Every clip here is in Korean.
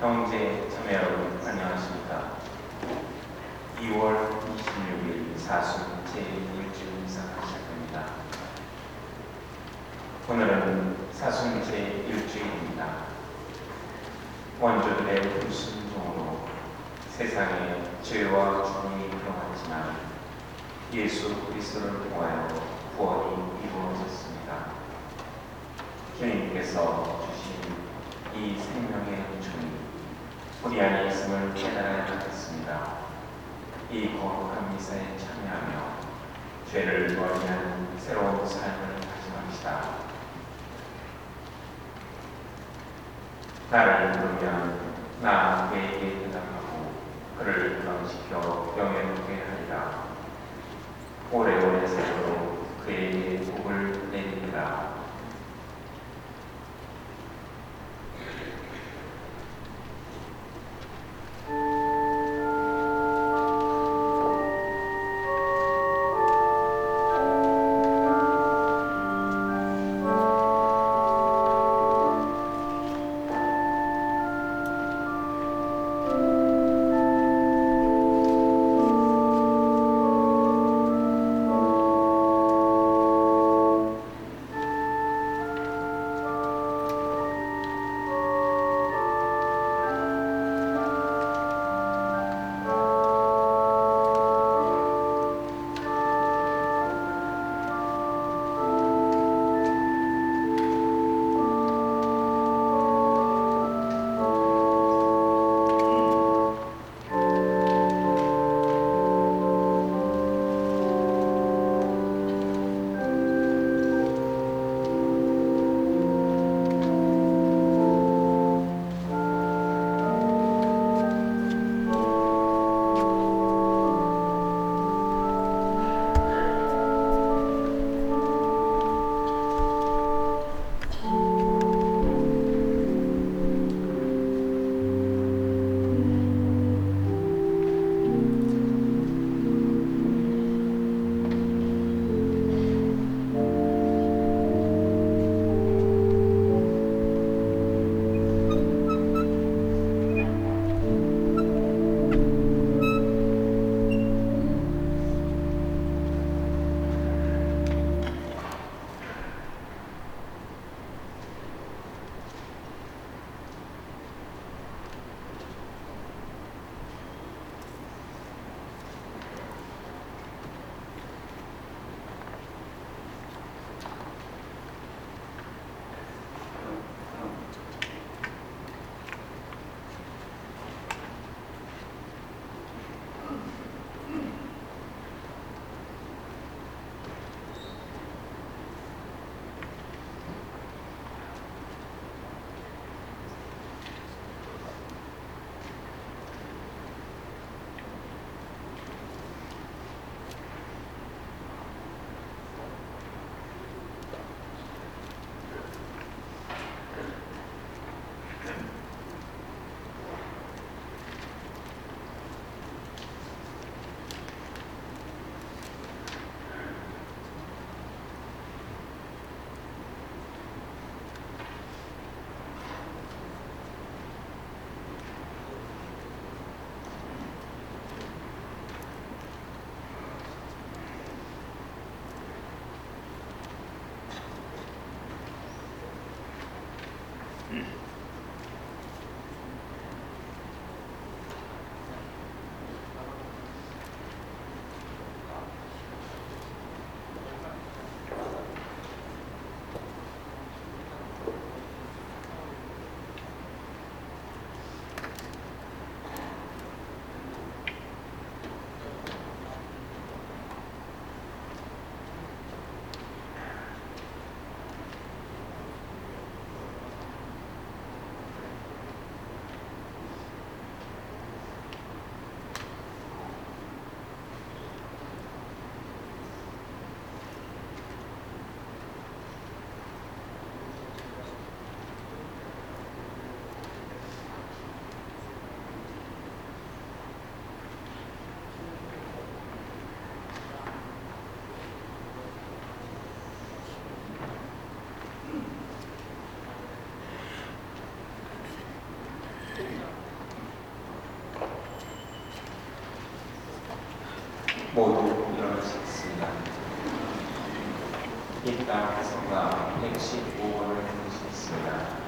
형제 자매 여러분 안녕하십니까? 2월 26일 사순 제1주 미사가 시작됩니다. 오늘은 사순 제1주일입니다. 원조들의 불순종으로 세상에 죄와 죽음이 들어왔지만 예수 그리스도를 통하여 구원이 이루어졌습니다. 주님께서 주신 이 생명의 주님, 우리 안에 있음을 깨달아야 하겠습니다. 이 거룩한 미사에 참여하며 죄를 멀리하는 새로운 삶을 다짐합시다. 나를 부르면 나 그에게 대답하고 그를 구원시켜 영예롭게 하리라. 오래오래 살도록 그에게 복을 내리리라. 이 땅 성가 115번을 부르시겠습니다.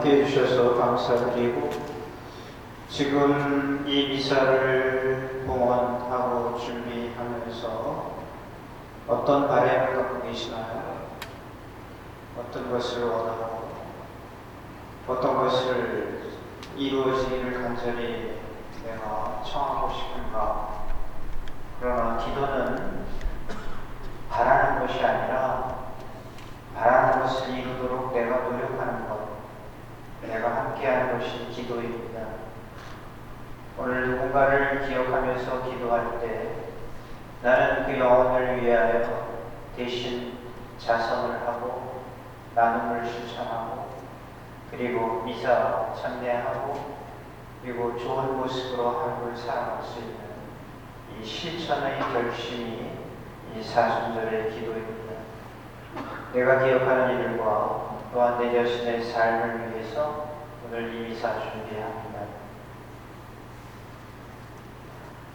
함께 해주셔서 감사드리고 지금 이 미사를 봉헌하고 준비하면서 어떤 바람을 갖고 계시나요? 어떤 것을 원하고 어떤 것을 이루어지기를 간절히 내가 청하고 싶은가? 그러나 기도는 바라는 것이 아니라 바라는 것을 이루도록 내가 노력하는 것, 내가 함께하는 것이 기도입니다. 오늘 누군가를 기억하면서 기도할 때 나는 그 영혼을 위하여 대신 자성을 하고 나눔을 실천하고 그리고 미사 참여하고 그리고 좋은 모습으로 하루를 살아갈 수 있는 이 실천의 결심이 이 사순절의 기도입니다. 내가 기억하는 이들과 또한 내 자신의 삶을 위해서 오늘 이 미사 준비합니다.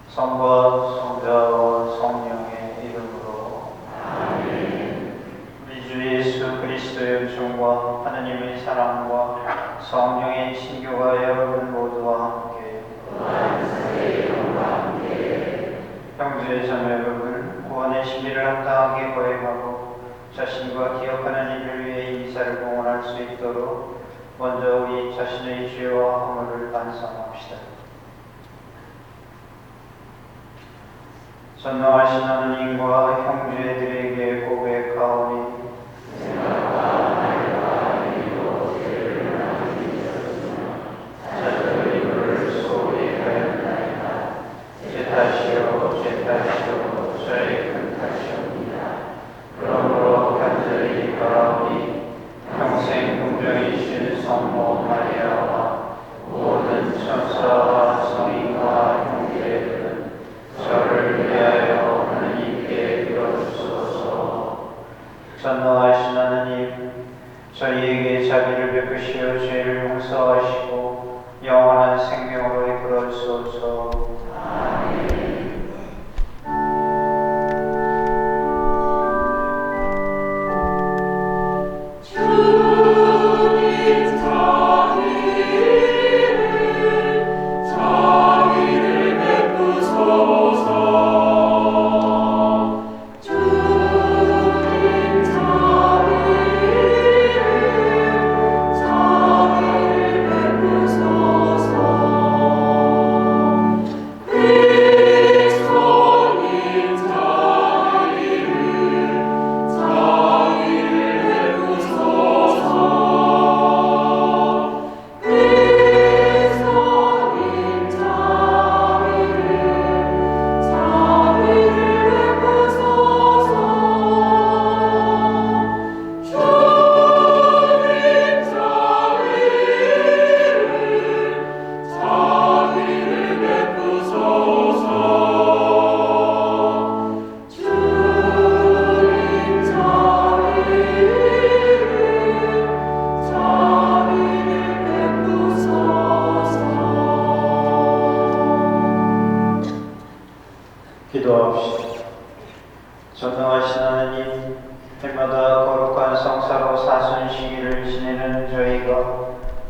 성부와 성자와 성령의 이름으로 아멘. 우리 주 예수 그리스도의 은총과 하나님의 사랑과 성령의 친교가 여러분 모두와 함께 형제 자매 여러분, 구원의 신비를 합당하게 거행하고 자신과 기억하는 이를 위해 이 미사를 봉헌할 수 있도록 먼저 우리 자신의 죄와 허물을 반성합시다. 전능하신 하나님과 형제들에게 고백하오니 전능하신 하나님, 저희에게 자비를 베푸시어 죄를 용서하시고 영원한 생명으로 이끌어 주소서. 아멘.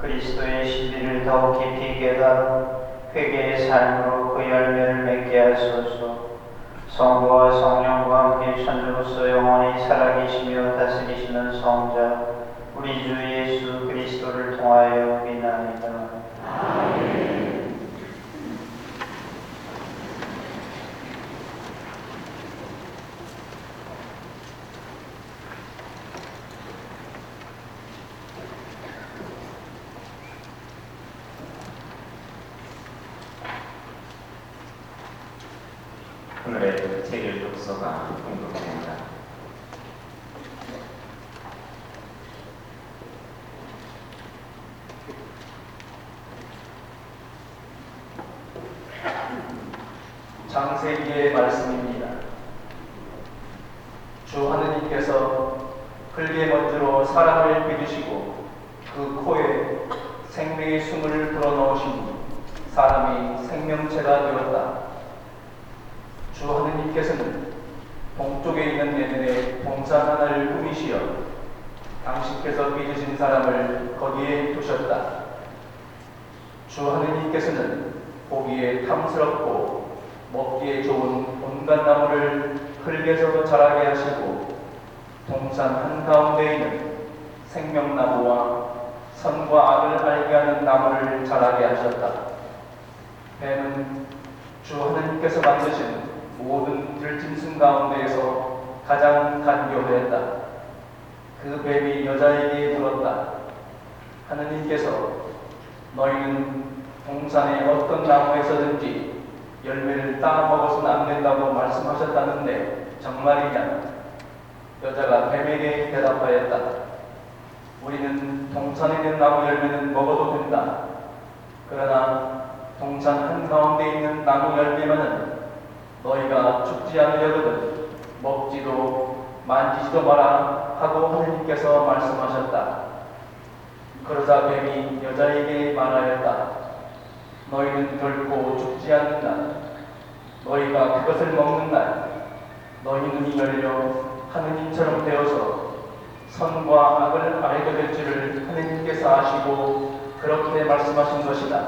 그리스도의 신비를 더욱 깊이 깨달아 회개의 삶으로 그 열매를 맺게 하소서. 성부와 성령과 함께 천주로서 영원히 살아계시며 다스리시는 성자 우리 주 예수 그리스도를 통하여 비나이다. 아멘. 오늘의 책일 독서가 공독됩니다. 창세기의 말씀입니다. 주 하느님께서 흙의 먼지로 사람을 빚으시고 그 코에 생명의 숨을 불어넣으시니 사람이 생명체가 되었다. 주 하느님께서는 동쪽에 있는 에덴에 동산 하나를 꾸미시어 당신께서 빚으신 사람을 거기에 두셨다. 주 하느님께서는 보기에 탐스럽고 먹기에 좋은 온갖 나무를 흙에서 자라게 하시고 동산 한가운데 있는 생명나무와 선과 악을 알게 하는 나무를 자라게 하셨다. 뱀은 주 하느님께서 만드신 모든 들짐승 가운데에서 가장 간교하였다. 그 뱀이 여자에게 물었다. 하느님께서 너희는 동산의 어떤 나무에서든지 열매를 따 먹어서는 안 된다고 말씀하셨다는데 정말이냐? 여자가 뱀에게 대답하였다. 우리는 동산에 있는 나무 열매는 먹어도 된다. 그러나 동산 한가운데 있는 나무 열매만은 너희가 죽지 않으려거든 먹지도 만지지도 마라 하고 하느님께서 말씀하셨다. 그러자 뱀이 여자에게 말하였다. 너희는 결코 죽지 않는 날, 너희가 그것을 먹는 날, 너희 눈이 열려 하느님처럼 되어서 선과 악을 알게 될 줄을 하느님께서 아시고 그렇게 말씀하신 것이다.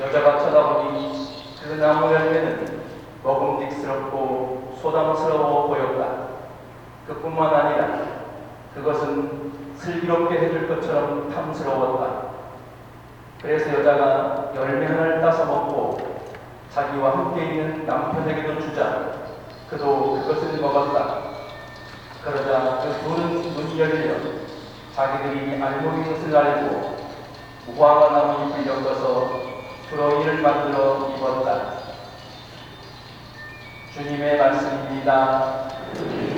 여자가 쳐다보니 그 나무 열매는 먹음직스럽고 소담스러워 보였다. 그뿐만 아니라 그것은 슬기롭게 해줄 것처럼 탐스러웠다. 그래서 여자가 열매 하나를 따서 먹고 자기와 함께 있는 남편에게도 주자 그도 그것을 먹었다. 그러자 그 둘은 눈이 열려 자기들이 알고 있는 것을 알고 무화과 나무 잎을 엮어서 두러기를 만들어 입었다. 주님의 말씀입니다. 주님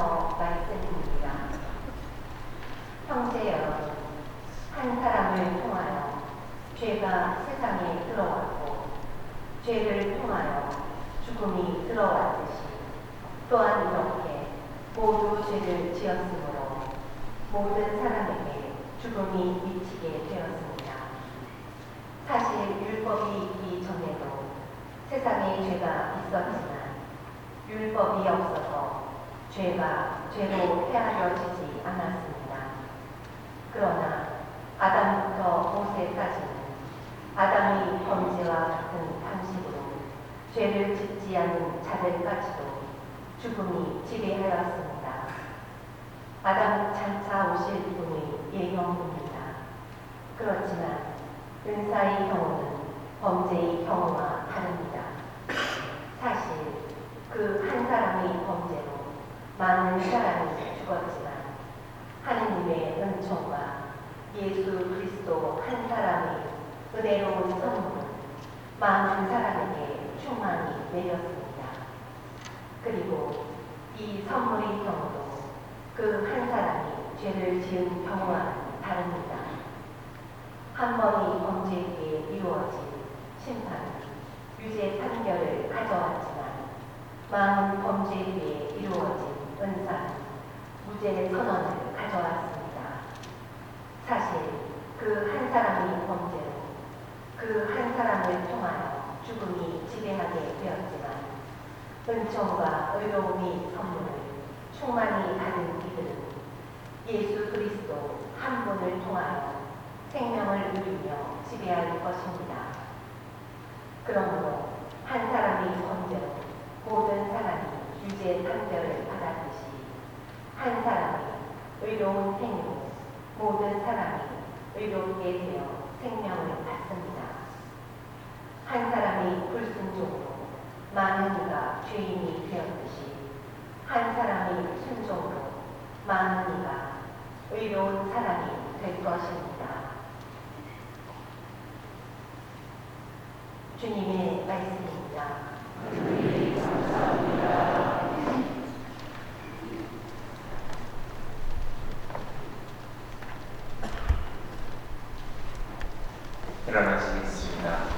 더 말씀입니다. 형제 여러분, 한 사람을 통하여 죄가 세상에 들어왔고 죄를 통하여 죽음이 들어왔듯이 또한 이렇게 모두 죄를 지었으므로 모든 사람에게 죽음이 미치게 되었습니다. 사실 율법이 있기 전에도 세상에 죄가 있었지만 율법이 없어서 죄가 죄로 헤아려지지 않았습니다. 그러나 아담부터 모세까지는 아담이 범죄와 같은 방식으로 죄를 짓지 않은 자들까지도 죽음이 지배하였습니다. 아담 장차 오실 분의 예형입니다. 그렇지만 은사의 경우는 범죄의 경우와 다릅니다. 사실 그 한 사람의 범죄로 많은 사람이 죽었지만 하느님의 은총과 예수 그리스도 한 사람의 은혜로운 선물은 많은 사람에게 충만히 내렸습니다. 그리고 이 선물의 경우도 그 한 사람이 죄를 지은 경우와는 다릅니다. 한 번의 범죄에 이루어진 심판은 유죄 판결을 가져왔지만 많은 범죄에 이루어진 은사는 무죄 선언을 가져왔습니다. 사실 그 한 사람의 범죄로 그 한 사람을 통하여 죽음이 지배하게 되었지만 은총과 의로움의 선물을 충만히 받은 이들은 예수 그리스도 한 분을 통하여 생명을 누리며 지배할 것입니다. 그러므로 한 사람의 범죄로 모든 사람이 유죄 판결을 받았듯이 한 사람이 의로운 행위로 모든 사람이 의롭게 되어 생명을 받습니다. 한 사람이 불순종으로 많은 이가 죄인이 되었듯이 한 사람이 순종으로 많은 이가 의로운 사람이 될 것입니다. 주님의 말씀입니다. 일어나시겠습니다.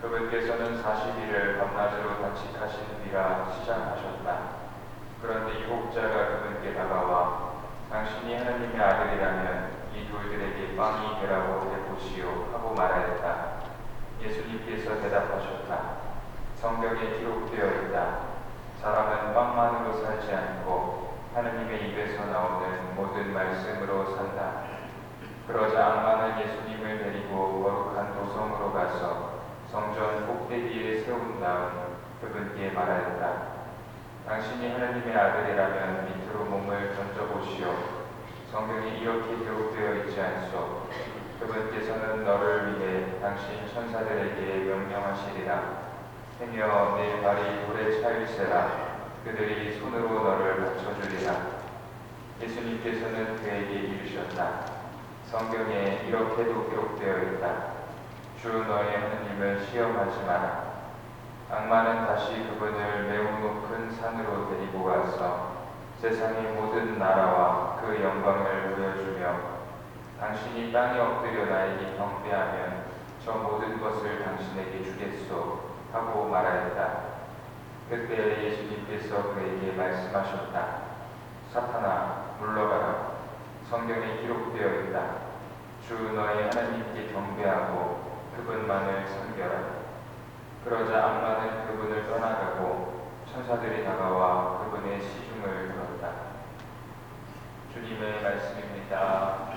그분께서는 40일을 밤낮으로 단식하시느니라 시작하셨다. 그런데 유혹자가 그분께 다가와 당신이 하나님의 아들이라면 이 돌들에게 빵이 되라고 해보시오 하고 말하였다. 예수님께서 대답하셨다. 성경에 기록되어 있다. 사람은 빵만으로 살지 않고 하나님의 입에서 나오는 모든 말씀으로 산다. 그러자 악마는 예수님을 데리고 거룩한 도성으로 가서 성전 꼭대기에 세운 다음 그분께 말하였다. 당신이 하나님의 아들이라면 밑으로 몸을 던져보시오. 성경에 이렇게 기록되어 있지 않소. 그분께서는 너를 위해 당신 천사들에게 명령하시리라. 하며 내 발이 돌에 차일세라. 그들이 손으로 너를 받쳐주리라. 예수님께서는 그에게 이르셨다. 성경에 이렇게도 기록되어 있다. 주 너의 하나님을 시험하지 마라. 악마는 다시 그분을 매우 높은 산으로 데리고 가서 세상의 모든 나라와 그 영광을 보여주며 당신이 땅에 엎드려 나에게 경배하면 저 모든 것을 당신에게 주겠소 하고 말하였다. 그때 예수님께서 그에게 말씀하셨다. 사탄아, 물러가라. 성경에 기록되어 있다. 주 너의 하나님께 경배하고 그분만을 섬겨라. 그러자 악마는 그분을 떠나가고 천사들이 다가와 그분의 시중을 들었다. 주님의 말씀입니다.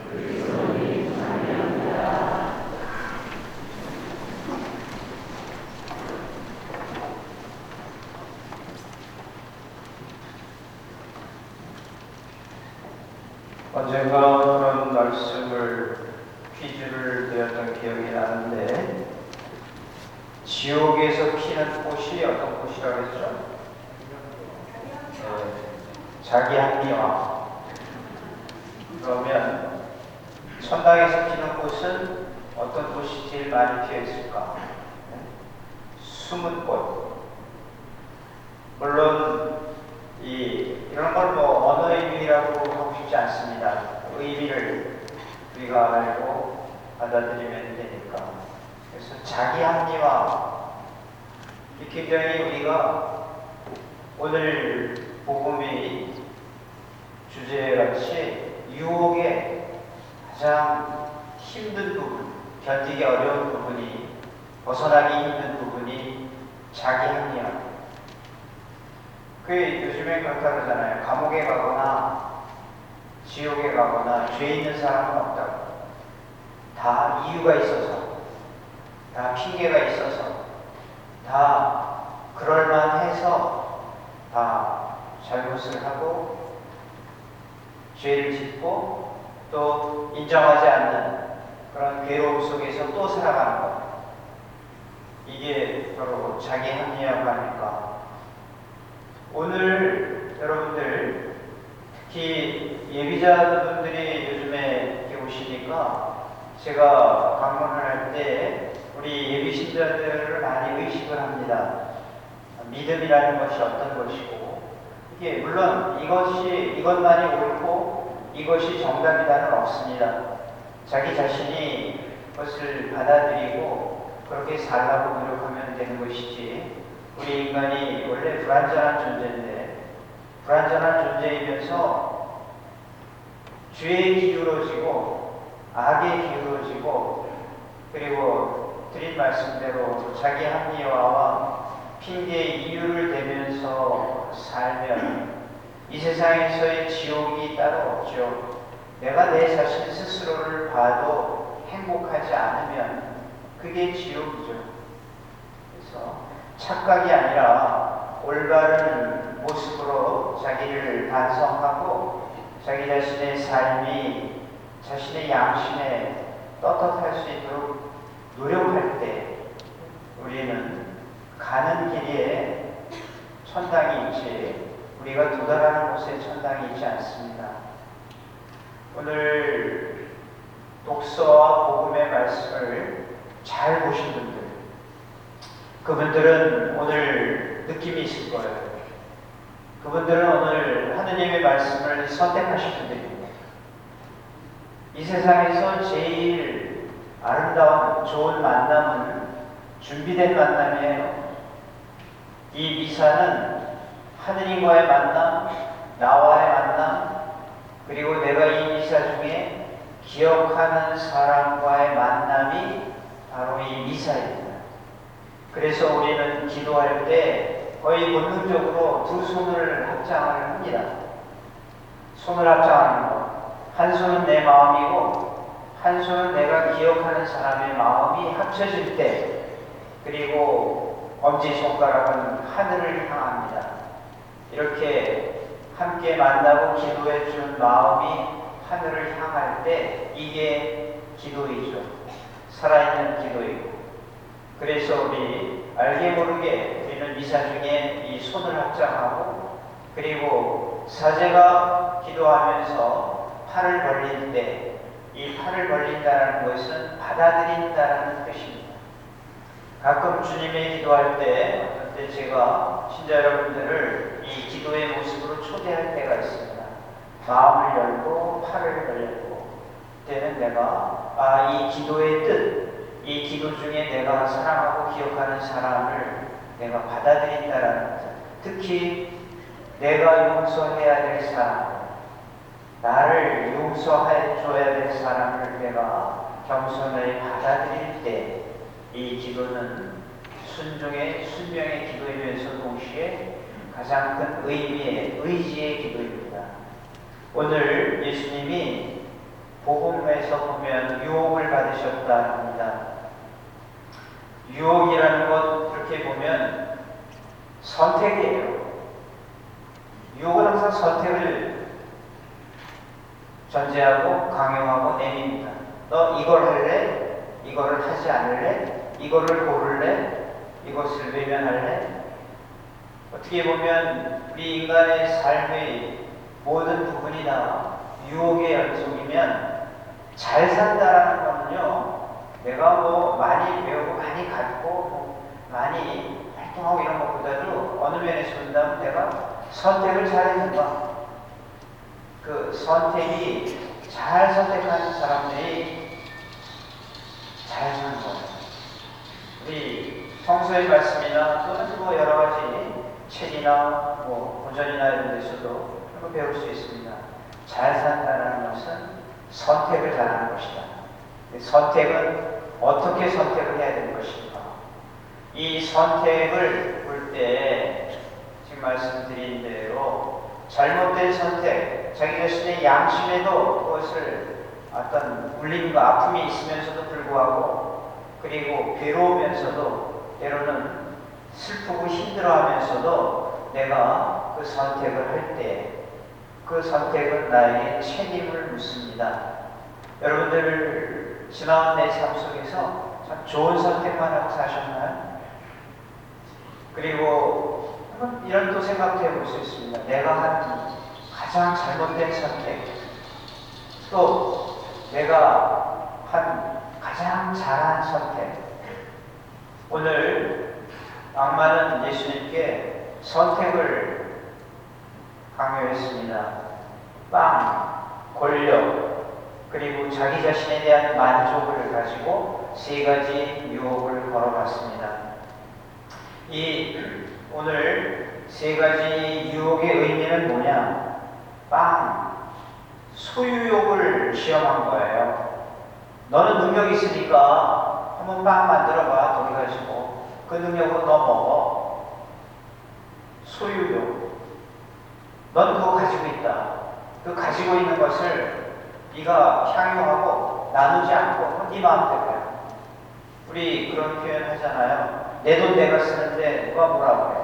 언젠가 그런 말씀을 퀴즈를 내었던 기억이 나는데, 지옥에서 피는 꽃이 어떤 꽃이라고 했죠? 자기 합리화. 그러면 천당에서 피는 꽃은 어떤 꽃이 제일 많이 피어 있을까? 숨은 꽃. 물론 이런 걸 뭐 언어 의미라고 하고 싶지 않습니다. 의미를 우리가 알고 받아들이면 되니까. 그래서 자기 합리화. 이 굉장히 우리가 오늘 복음의 주제같이 유혹의 가장 힘든 부분, 견디기 어려운 부분이, 벗어나기 힘든 부분이 자기 합리화. 요즘에 그렇다 그러잖아요. 감옥에 가거나 지옥에 가거나 죄 있는 사람은 없다고. 다 이유가 있어서, 다 핑계가 있어서, 다 그럴만해서 다 잘못을 하고 죄를 짓고 또 인정하지 않는 그런 괴로움 속에서 또 살아가는 것. 이게 바로 자기 합리화가 아닐까. 오늘 여러분들, 특히 예비자분들이 요즘에 이렇게 오시니까 제가 방문을 할 때 우리 예비신자들을 많이 의식을 합니다. 믿음이라는 것이 어떤 것이고, 이게 물론 이것만이 옳고 이것이 정답이다는 없습니다. 자기 자신이 그것을 받아들이고 그렇게 살라고 노력하면 되는 것이지, 우리 인간이 원래 불완전한 존재인데, 불완전한 존재이면서 죄에 기울어지고 악에 기울어지고, 그리고 드린 말씀대로 자기 합리화와 핑계의 이유를 대면서 살면 이 세상에서의 지옥이 따로 없죠. 내가 내 자신 스스로를 봐도 행복하지 않으면 그게 지옥이죠. 그래서 착각이 아니라 올바른 모습으로 자기를 반성하고 자기 자신의 삶이 자신의 양심에 떳떳할 수 있도록 노력할 때 우리는 가는 길에 천당이 있지, 우리가 도달하는 곳에 천당이 있지 않습니다. 오늘 독서와 복음의 말씀을 잘 보신 분들, 그분들은 오늘 느낌이 있을 거예요. 그분들은 오늘 하느님의 말씀을 선택하신 분들입니다. 이 세상에서 제일 아름다운 좋은 만남은 준비된 만남이에요. 이 미사는 하느님과의 만남, 나와의 만남, 그리고 내가 이 미사 중에 기억하는 사람과의 만남이 바로 이 미사입니다. 그래서 우리는 기도할 때 거의 본능적으로 두 손을 합장을 합니다. 손을 합장하는 것. 한 손은 내 마음이고 한 손은 내가 기억하는 사람의 마음이 합쳐질 때, 그리고 엄지손가락은 하늘을 향합니다. 이렇게 함께 만나고 기도해 준 마음이 하늘을 향할 때 이게 기도이죠. 살아있는 기도이고. 그래서 우리 알게 모르게 우리는 미사 중에 이 손을 합장하고, 그리고 사제가 기도하면서 팔을 벌릴 때 이 팔을 벌린다는 것은 받아들인다는 뜻입니다. 가끔 주님의 기도할 때, 어떤 때 제가 신자 여러분들을 이 기도의 모습으로 초대할 때가 있습니다. 마음을 열고 팔을 벌렸고 그때는 내가 이 기도의 뜻, 이 기도 중에 내가 사랑하고 기억하는 사람을 내가 받아들인다라는 것. 특히 내가 용서해야 될 사람, 나를 용서해 줘야 될 사람을 내가 겸손하게 받아들일 때 이 기도는 순종의 기도이면서 동시에 가장 큰 의미의 의지의 기도입니다. 오늘 예수님이 복음에서 보면 유혹을 받으셨다 합니다. 유혹이라는 것 이렇게 보면 선택이에요. 유혹은 항상 선택을 전제하고 강요하고 내밉니다. 너 이걸 할래? 이거를 하지 않을래? 이거를 고를래? 이것을 외면할래? 어떻게 보면 우리 인간의 삶의 모든 부분이 다 유혹의 연속이면 잘 산다라는 거는요, 내가 뭐 많이 배우고 많이 갖고 뭐 많이 활동하고 이런 것보다도 어느 면에서 본다면 내가 선택을 잘했는가, 그 선택이 잘 선택하는 사람들이 잘 사는 거예요. 우리 성서의 말씀이나 또는 뭐 여러 가지 책이나 뭐 고전이나 이런 데서도 배울 수 있습니다. 잘 산다는 것은 선택을 잘하는 것이다. 선택은 어떻게 선택을 해야 되는 것인가? 이 선택을 볼 때 지금 말씀드린 대로 잘못된 선택, 자기 자신의 양심에도 그것을 어떤 울림과 아픔이 있으면서도 불구하고, 그리고 괴로우면서도 때로는 슬프고 힘들어하면서도 내가 그 선택을 할 때 그 선택은 나에게 책임을 묻습니다. 여러분들 지나온 내 삶 속에서 참 좋은 선택만 하고 사셨나요? 그리고 이런 또 생각해 볼 수 있습니다. 내가 한 가장 잘못된 선택, 또 내가 한 가장 잘한 선택. 오늘 악마는 예수님께 선택을 강요했습니다. 빵, 권력, 그리고 자기 자신에 대한 만족을 가지고 세 가지 유혹을 걸어봤습니다. 오늘 세 가지 유혹의 의미는 뭐냐? 빵, 소유욕을 시험한 거예요. 너는 능력이 있으니까 한번 빵 만들어봐, 돈 가지고. 그 능력으로 너 먹어. 소유욕. 넌 그거 가지고 있다. 그 가지고 있는 것을 네가 향유하고 나누지 않고 네 마음대로야. 우리 그런 표현 하잖아요. 내 돈 내가 쓰는데 누가 뭐라고 해?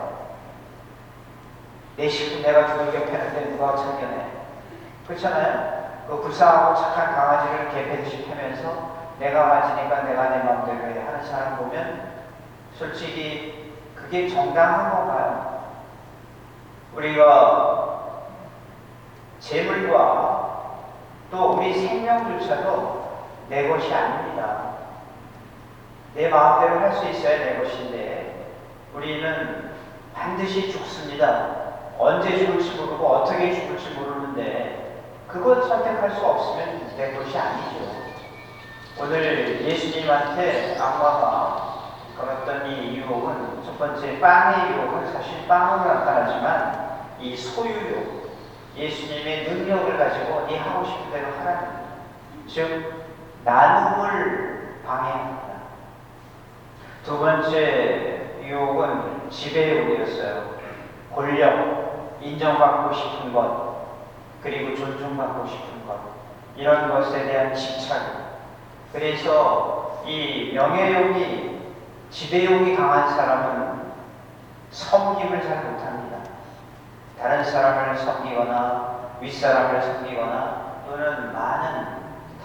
내 식구 내가 두들겨 패는데 누가 참견해? 그렇잖아요. 그 불쌍하고 착한 강아지를 개패듯이 패면서 내가 가지니까 내가 내 마음대로 해 하는 사람 보면 솔직히 그게 정당한 건가요? 우리가 재물과 또 우리 생명조차도 내 것이 아닙니다. 내 마음대로 할 수 있어야 내 것인데 우리는 반드시 죽습니다. 언제 죽을지 모르고 어떻게 죽을지 모르는데 그것 선택할 수 없으면 내 것이 아니죠. 오늘 예수님한테 악마가 걸었던 이 유혹은 첫 번째 빵의 유혹은 사실 빵으로 나타나지만 이 소유욕, 예수님의 능력을 가지고 네 하고 싶은 대로 하라는, 즉 나눔을 방해합니다. 두 번째 유혹은 지배욕이었어요. 권력, 인정받고 싶은 것, 그리고 존중받고 싶은 것, 이런 것에 대한 집착. 그래서 이 명예욕이, 지배욕이 강한 사람은 섬김을 잘 못합니다. 다른 사람을 섬기거나 윗사람을 섬기거나 또는 많은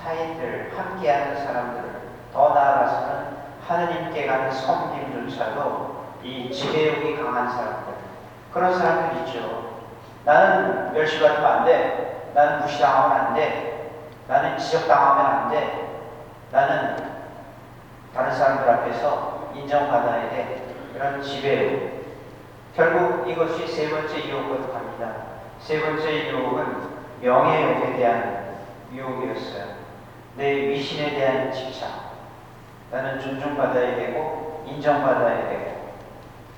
타인들, 함께하는 사람들을, 더 나아가서는 하느님께 가는 섬김조차도 이 지배욕이 강한 사람들, 그런 사람들 있죠. 나는 멸시받으면 안 돼. 나는 무시당하면 안 돼. 나는 지적당하면 안 돼. 나는 다른 사람들 앞에서 인정받아야 돼. 이런 지배욕. 결국 이것이 세 번째 유혹으로 갑니다. 세 번째 유혹은 명예욕에 대한 유혹이었어요. 내 위신에 대한 집착. 나는 존중받아야 되고 인정받아야 되고,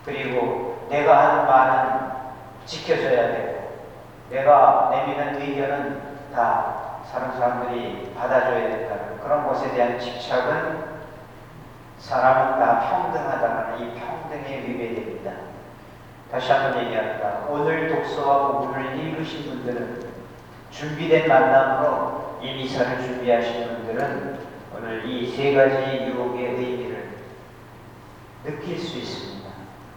그리고 내가 하는 말은 지켜져야 되고, 내가 내미는 의견은 다 다른 사람들이 받아줘야 된다는 그런 것에 대한 집착은 사람은 다 평등하다는 이 평등에 위배됩니다. 다시 한번 얘기합니다. 오늘 독서와 복음을 읽으신 분들은, 준비된 만남으로 이 미사를 준비하신 분들은 오늘 이 세 가지 유혹의 의미를 느낄 수 있습니다.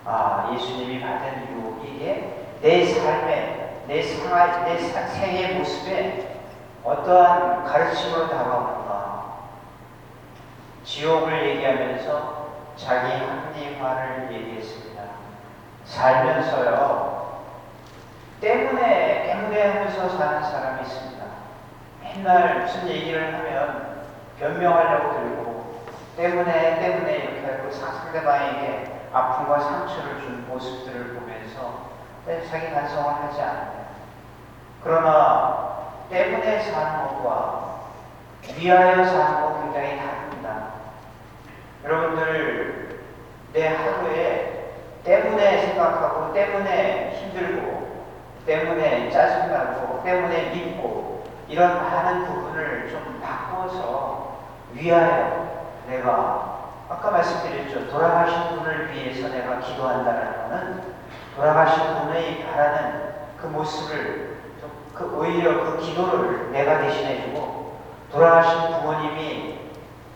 아, 예수님이 받은 유혹이 이게 내 삶에, 내 생의 모습에 어떠한 가르침으로 다가오는가. 지옥을 얘기하면서 자기 합리화를 얘기했습니다. 살면서요, 때문에 하면서 사는 사람이 있습니다. 맨날 무슨 얘기를 하면 변명하려고 들고, 때문에 이렇게 하고 상대방에게 아픔과 상처를 준 모습들을 보면서 자기 반성을 하지 않아요. 그러나 때문에 사는 것과 위하여 사는 것 굉장히 다릅니다. 여러분들, 내 하루에 때문에 생각하고, 때문에 힘들고, 때문에 짜증나고, 때문에 믿고, 이런 많은 부분을 좀 바꿔서 위하여, 내가 아까 말씀드렸죠. 돌아가신 분을 위해서 내가 기도한다는 것은 돌아가신 분의 바라는 그 모습을, 오히려 그 기도를 내가 대신해주고, 돌아가신 부모님이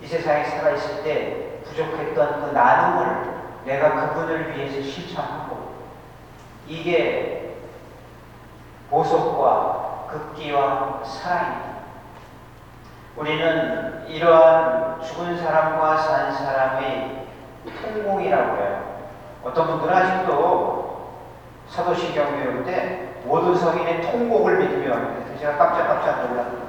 이 세상에 살아있을 때 부족했던 그 나눔을 내가 그분을 위해서 실천하고, 이게 보석과 극기와 사랑입니다. 우리는 이러한 죽은 사람과 산 사람의 통공이라고 해요. 어떤 분들은 아직도 사도신경 배울 때 모든 성인의 통곡을 믿으면, 제가 깜짝 놀랐어요.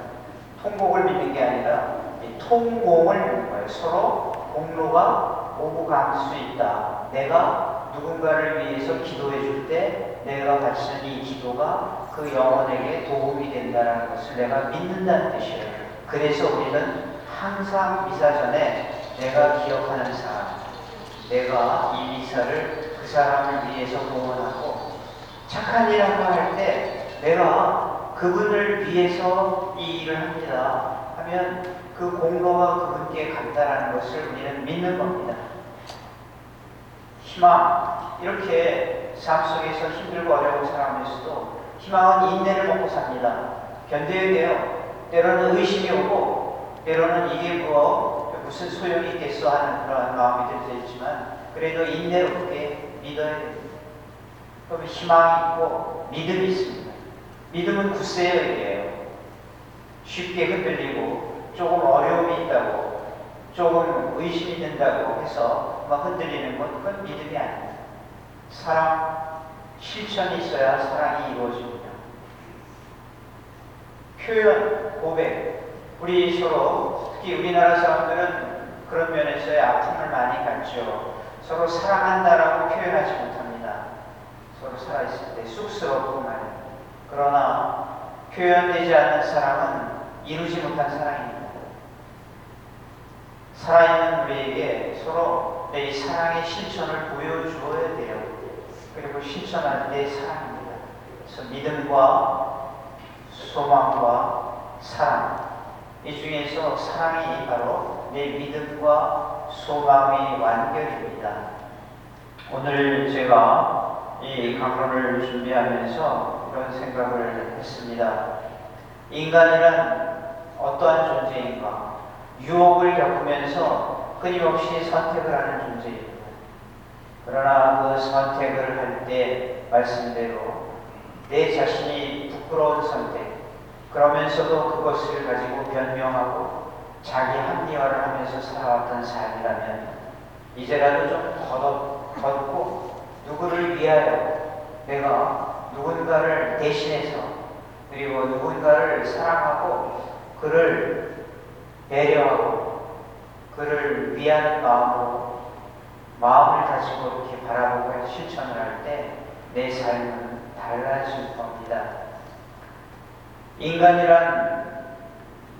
통곡을 믿는 게 아니라 이 통공을 믿는 거예요. 서로 공로가 오고 갈 수 있다. 내가 누군가를 위해서 기도해 줄 때 내가 바치는 이 기도가 그 영혼에게 도움이 된다는 것을 내가 믿는다는 뜻이에요. 그래서 우리는 항상 미사 전에 내가 기억하는 사람, 내가 이 미사를 그 사람을 위해서 봉헌하고, 착한 일 한 번 할 때 내가 그분을 위해서 이 일을 합니다 하면 그 공로가 그분께 간다라는 것을 우리는 믿는 겁니다. 희망, 이렇게 삶 속에서 힘들고 어려운 살아가면서도 희망은 인내를 먹고 삽니다. 견뎌야 돼요. 때로는 의심이 오고, 때로는 이게 무슨 소용이 있겠어 하는 그런 마음이 들 수 있지만, 그래도 인내롭게 믿어야 됩니다. 그럼 희망이 있고 믿음이 있습니다. 믿음은 굳세의 의예요. 쉽게 흔들리고 조금 어려움이 있다고, 조금 의심이 든다고 해서 막 흔들리는 건 그건 믿음이 아닙니다. 사랑, 실천이 있어야 사랑이 이루어집니다. 표현, 고백. 우리 서로, 특히 우리나라 사람들은 그런 면에서의 아픔을 많이 갖죠. 서로 사랑한다라고 표현하지 못합니다. 서로 살아있을 때 쑥스럽고 말입니다. 그러나 표현되지 않는 사랑은 이루지 못한 사랑입니다. 살아있는 우리에게 서로 내 사랑의 실천을 보여주어야 돼요. 그리고 실천하는 내 사랑입니다. 그래서 믿음과 소망과 사랑, 이 중에서 사랑이 바로 내 믿음과 소망의 완결입니다. 오늘 제가 이 강론을 준비하면서 이런 생각을 했습니다. 인간이란 어떠한 존재인가? 유혹을 겪으면서 끊임없이 선택을 하는 존재입니다. 그러나 그 선택을 할 때 말씀대로 내 자신이 부끄러운 선택, 그러면서도 그것을 가지고 변명하고 자기 합리화를 하면서 살아왔던 삶이라면 이제라도 좀 걷고 누구를 위하여 내가 누군가를 대신해서, 그리고 누군가를 사랑하고 그를 배려하고 그를 위하는 마음으로 마음을 가지고 이렇게 바라보고 실천을 할 때 내 삶은 달라질 겁니다. 인간이란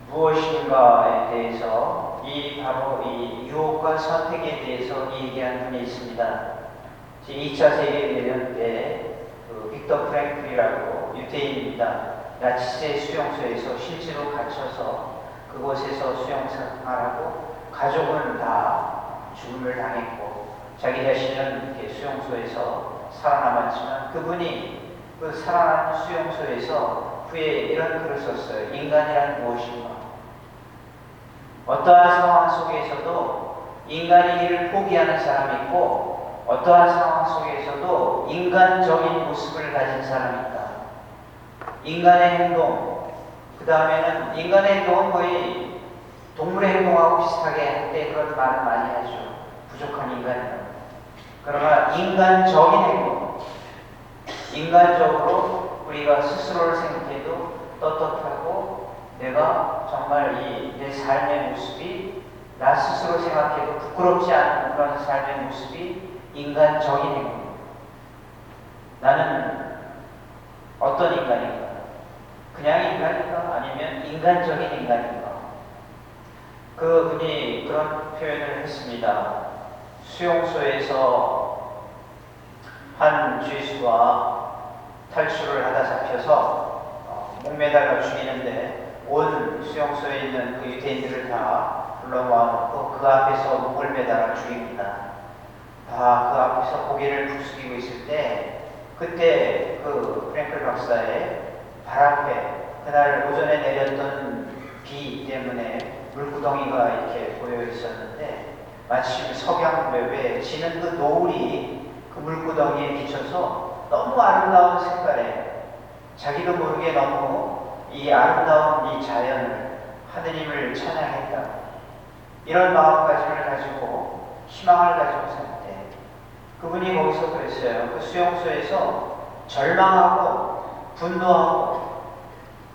무엇인가에 대해서 바로 이 유혹과 선택에 대해서 얘기한 분이 있습니다. 2차 세계대전 때 빅터 프랭클이라고 유태인입니다. 나치스의 수용소에서 실제로 갇혀서 그곳에서 수용생활하고 가족은 다 죽음을 당했고 자기 자신은 이렇게 수용소에서 살아남았지만 그분이 그 살아남은 수용소에서 후에 이런 글을 썼어요. 인간이란 무엇인가? 어떠한 상황 속에서도 인간이기를 포기하는 사람이 있고 어떠한 상황 속에서도 인간적인 모습을 가진 사람이 있다. 인간의 행동, 그 다음에는 인간의 행동은 거의 동물의 행동하고 비슷하게 할 때 그런 말을 많이 하죠. 부족한 인간이다. 그러나 인간적인 행동, 인간적으로 우리가 스스로를 생각해도 떳떳하고 내가 정말 내 삶의 모습이 나 스스로 생각해도 부끄럽지 않은 그런 삶의 모습이 인간적인 행동. 나는 어떤 인간인가? 그냥 인간인가? 아니면 인간적인 인간인가? 그분이 그런 표현을 했습니다. 수용소에서 한 죄수가 탈출을 하다 잡혀서 목매달아 죽이는데 온 수용소에 있는 그 유대인들을 다 불러 모아놓고 그 앞에서 목을 매달아 죽입니다. 다 그 앞에서 고개를 부수기고 있을 때 그때 그 프랭클 박사의 발 앞에 그날 오전에 내렸던 비 때문에 물구덩이가 이렇게 보여 있었는데 마침 석양 무렵에 지는 그 노을이 그 물구덩이에 비쳐서 너무 아름다운 색깔에 자기도 모르게 너무 이 아름다운 이 자연을 하느님을 찬양했다. 이런 마음가짐을 가지고 희망을 가지고 살 때 그분이 거기서 그랬어요. 그 수용소에서 절망하고 분노하고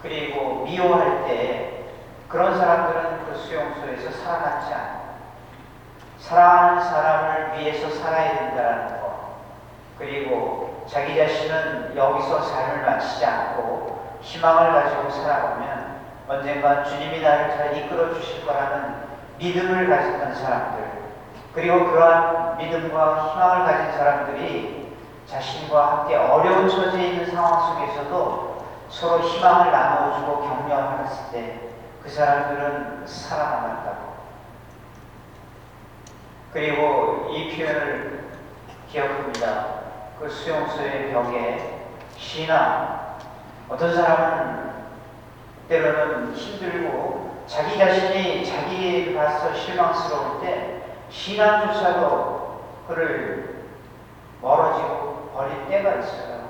그리고 미워할 때 그런 사람들은 그 수용소에서 살아남지 않아. 사랑하는 사람을 위해서 살아야 된다는 것. 그리고 자기 자신은 여기서 삶을 마치지 않고 희망을 가지고 살아가면 언젠가 주님이 나를 잘 이끌어 주실 거라는 믿음을 가졌던 사람들. 그리고 그러한 믿음과 희망을 가진 사람들이 자신과 함께 어려운 처지에 있는 상황 속에서도 서로 희망을 나눠주고 격려하였을 때 그 사람들은 살아남았다고. 그리고 이 표현을 기억합니다. 그 수용소의 벽에 신앙. 어떤 사람은 때로는 힘들고 자기 자신이 자기에 가서 실망스러울 때 신앙조차도 그를 멀어지고 버릴 때가 있어요.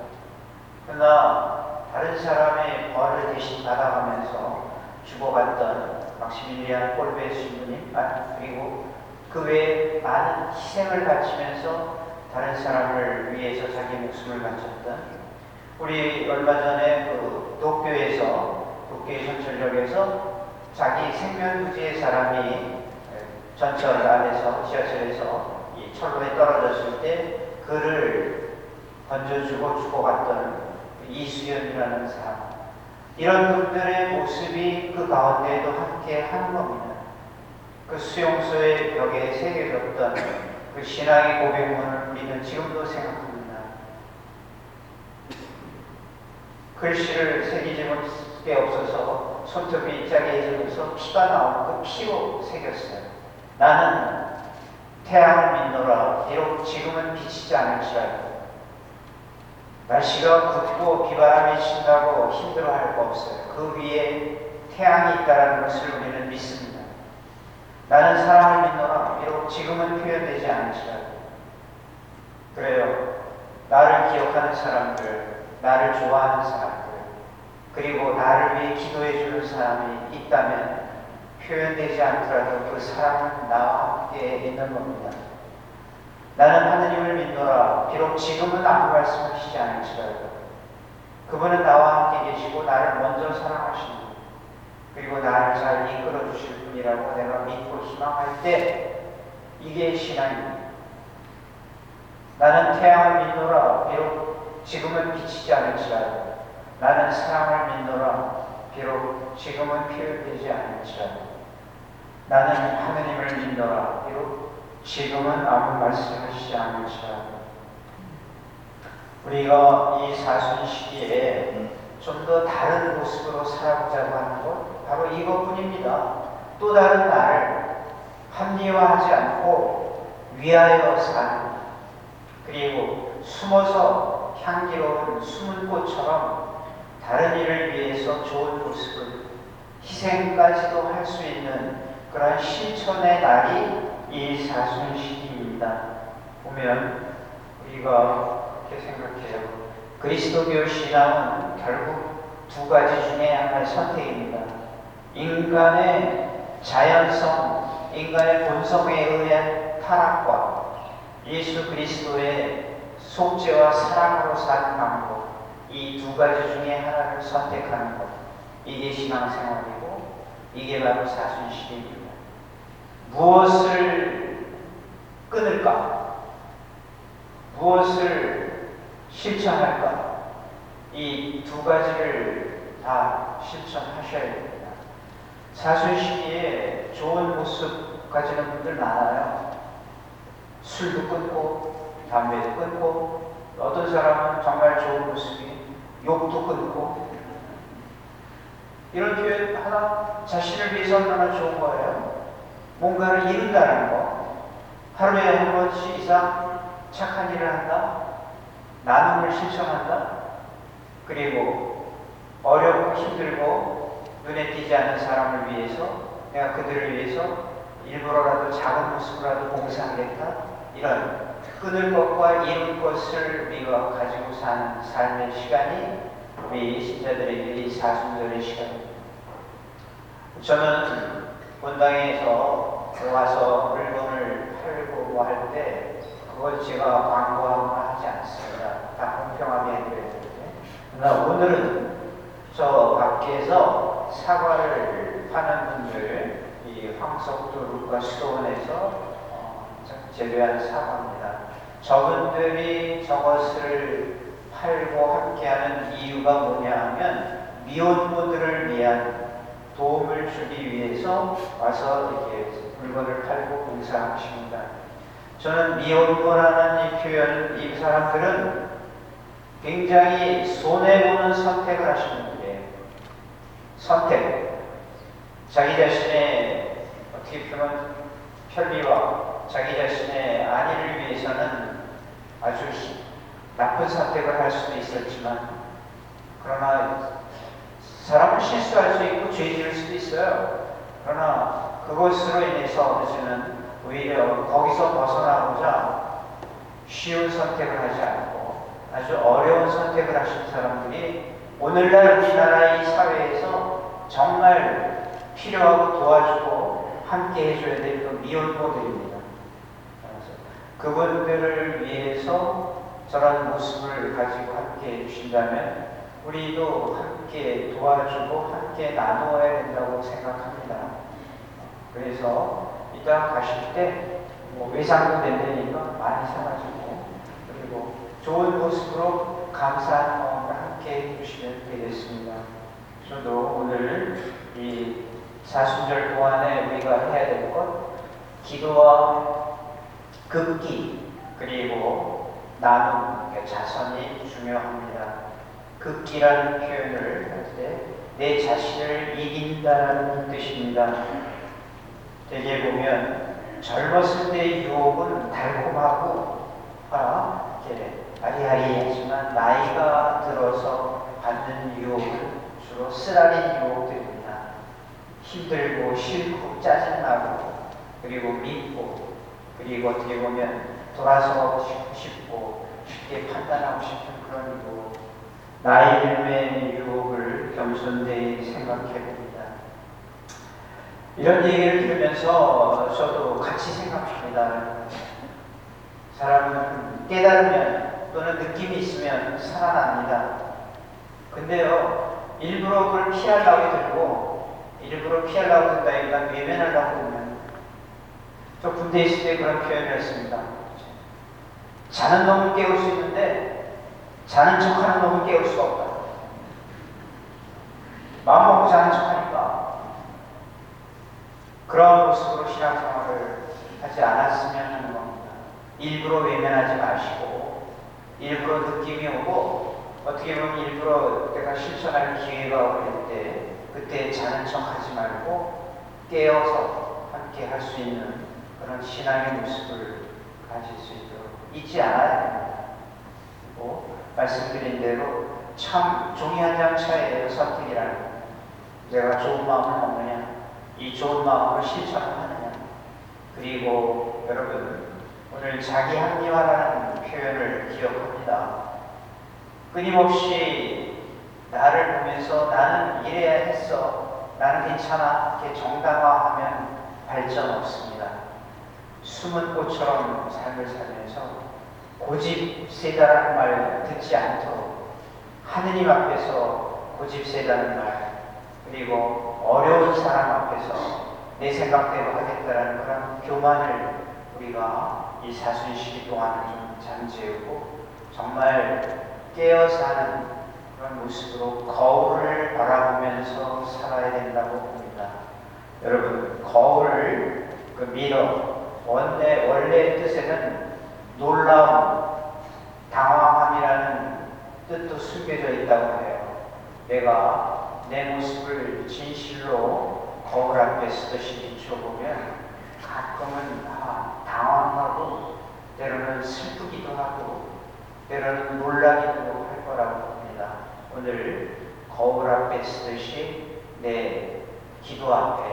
그러나 다른 사람의 벌을 대신 받아가면서 주고받던 막시밀리안 콜베 신부님 그리고 그 외에 많은 희생을 바치면서 다른 사람을 위해서 자기 목숨을 바쳤던 우리 얼마 전에 그 도쿄의 전철역에서 자기 생명부지의 사람이 전철 안에서 지하철에서 이 철로에 떨어졌을 때 그를 건져주고 주고받던 이수연이라는 사람. 이런 분들의 모습이 그 가운데에도 함께 하는 겁니다. 그 수용소의 벽에 새겨졌던 그 신앙의 고백문을 우리는 지금도 생각합니다. 글씨를 새기지 못할 게 없어서 손톱이 짜게해져서 피가 나오는 그 피로 새겼어요. 나는 태양을 믿노라. 비록 지금은 비치지 않을지라도 날씨가 굽고 비바람이 친다고 힘들어할 거 없어요. 그 위에 태양이 있다는 것을 우리는 믿습니다. 나는 사랑을 믿노라. 비록 지금은 표현되지 않을지라도. 그래요. 나를 기억하는 사람들, 나를 좋아하는 사람들, 그리고 나를 위해 기도해 주는 사람이 있다면 표현되지 않더라도 그 사랑은 나와 함께 있는 겁니다. 나는 하느님을 믿노라. 비록 지금은 아무 말씀하시지 않을지라도 그분은 나와 함께 계시고 나를 먼저 사랑하시는 그리고 나를 잘 이끌어 주실 분이라고 내가 믿고 희망할 때 이게 신앙입니다. 나는 태양을 믿노라. 비록 지금은 비치지 않을지라도 나는 사랑을 믿노라. 비록 지금은 표현되지 않을지라도 나는 하느님을 믿노라. 비록 지금은 아무 말씀하시지 않을지라도 우리가 이 사순 시기에 좀 더 다른 모습으로 살아보자고 하는 것 바로 이것뿐입니다. 또 다른 나를 합리화하지 않고 위하여 사는, 그리고 숨어서 향기로운 숨은 꽃처럼 다른 이를 위해서 좋은 모습을 희생까지도 할 수 있는 그런 실천의 날이 이 사순 시기입니다. 보면 우리가 이렇게 생각해요. 그리스도교 신앙은 결국 두 가지 중에 하나의 선택입니다. 인간의 자연성, 인간의 본성에 의한 타락과 예수 그리스도의 속죄와 사랑으로 사는 방법, 이 두 가지 중에 하나를 선택하는 것, 이게 신앙생활이고 이게 바로 사순식입니다. 무엇을 끊을까? 무엇을 실천할까? 이 두 가지를 다 실천하셔야 됩니다. 사순시기에 좋은 모습 가지는 분들 많아요. 술도 끊고 담배도 끊고, 어떤 사람은 정말 좋은 모습이 욕도 끊고, 이런 표현 하나 자신을 위해서 얼마나 좋은 거예요. 뭔가를 이룬다는 거, 하루에 한 번씩 이상 착한 일을 한다, 나눔을 실천한다, 그리고 어렵고 힘들고 눈에 띄지 않는 사람을 위해서 내가 그들을 위해서 일부러라도 작은 모습으로라도 봉사하겠다, 이런 끊을 것과 이룰 것을 우리가 가지고 사는 삶의 시간이 우리 신자들에게 이 사순절의 시간입니다. 저는 본당에서 와서 물건을 팔고 할 때 그걸 제가 광고하거나 하지 않습니다. 다 공평하게 해드려야 되는데, 그러나 오늘은 저 밖에서 사과를 파는 분들, 이 황석도 루카 수도원에서 재배한 사과입니다. 저분들이 저것을 팔고 함께하는 이유가 뭐냐 하면 미혼모들을 위한 도움을 주기 위해서 와서 이렇게 물건을 팔고 봉사하십니다. 저는 미혼모라는 이 표현, 이 사람들은 굉장히 손해보는 선택을 하시는 분이에요. 선택. 자기 자신의 어떻게 보면 편리와 자기 자신의 안위를 위해서는 아주 나쁜 선택을 할 수도 있었지만, 그러나 사람은 실수할 수 있고 죄 지을 수도 있어요. 그러나 그것으로 인해서 어느새는 오히려 거기서 벗어나고자 쉬운 선택을 하지 않고 아주 어려운 선택을 하신 사람들이 오늘날 우리나라 이 사회에서 정말 필요하고 도와주고 함께 해줘야 될 그 미혼모들입니다. 그분들을 위해서 저런 모습을 가지고 함께 해주신다면 우리도 함께 도와주고 함께 나누어야 된다고 생각합니다. 그래서 이따 가실 때 뭐 외상도 된다니까 많이 사가지고, 그리고 좋은 모습으로 감사한 마음을 함께 해주시면 되겠습니다. 저도 오늘 이 사순절 동안에 우리가 해야 될 것, 기도와 급기, 그리고 나눔, 자선이 중요합니다. 급기라는 표현을 할 때 내 자신을 이긴다라는 뜻입니다. 대개 보면 젊었을 때의 유혹은 달콤하고 이렇게 아리아리하지만 나이가 들어서 받는 유혹은 주로 쓰라린 유혹들입니다. 힘들고 싫고 짜증나고, 그리고 밉고, 그리고 어떻게 보면 돌아서고 싶고 쉽게 판단하고 싶은 그런 유혹, 나이 들면 유혹을 겸손되이 생각해 봅니다. 이런 얘기를 들으면서 저도 같이 생각합니다. 사람은 깨달으면 또는 느낌이 있으면 살아납니다. 근데요, 일부러 그걸 피하려고 들고, 일부러 피하려고 든다기보다 외면하려고 들면, 저 군대에 있을 때 그런 표현을 했습니다. 자는 놈을 깨울 수 있는데 자는 척하는 놈을 깨울 수가 없다. 마음 먹고 자는 척하니까 그런 모습으로 신앙생활을 하지 않았으면 하는 겁니다. 일부러 외면하지 마시고 일부러 느낌이 오고 어떻게 보면 일부러 내가 실천할 기회가 올 때 그때 자는 척하지 말고 깨어서 함께 할 수 있는 그런 신앙의 모습을 가질 수 있도록 잊지 않아야 됩니다. 그리고 말씀드린 대로 참 종이 한 장 차이에요. 선택이라는 거. 내가 좋은 마음을 먹느냐, 이 좋은 마음을 실천하느냐. 그리고 여러분 오늘 자기 합리화라는 표현을 기억합니다. 끊임없이 나를 보면서 나는 이래야 했어, 나는 괜찮아 이렇게 정당화하면 발전 없습니다. 숨은 꽃처럼 삶을 살면서 고집세다라는 말 듣지 않도록 하느님 앞에서 고집세다는 말, 그리고 어려운 사람 앞에서 내 생각대로 하겠다라는 그런 교만을 우리가 이 사순시기 동안은 좀 잠재우고 정말 깨어서 하는 그런 모습으로 거울을 바라보면서 살아야 된다고 봅니다. 여러분, 거울, 그 미러, 원래 뜻에는 놀라움, 당황함이라는 뜻도 숨겨져 있다고 해요. 내가 내 모습을 진실로 거울 앞에 서듯이 비춰보면 가끔은 당황하고 때로는 슬프기도 하고 때로는 놀라기도 할 거라고 봅니다. 오늘 거울 앞에 서듯이 내 기도 앞에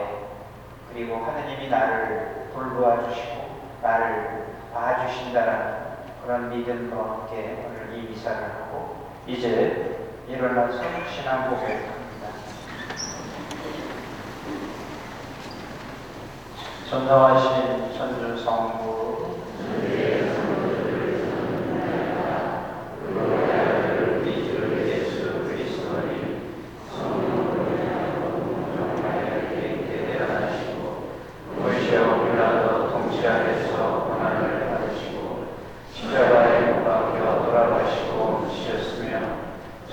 그리고 하느님이 나를 돌보아 주시고 나를 봐주신다라는 그런 믿음과 함께 오늘 이 미사를 하고 이제 일어나서 신앙 고백합니다. 전능하신 천주 성부 예수 그리스도님 모시어 빌라도 통치하에서 고난을 받으시고 십자가에 못 박혀 돌아가시고 지셨으며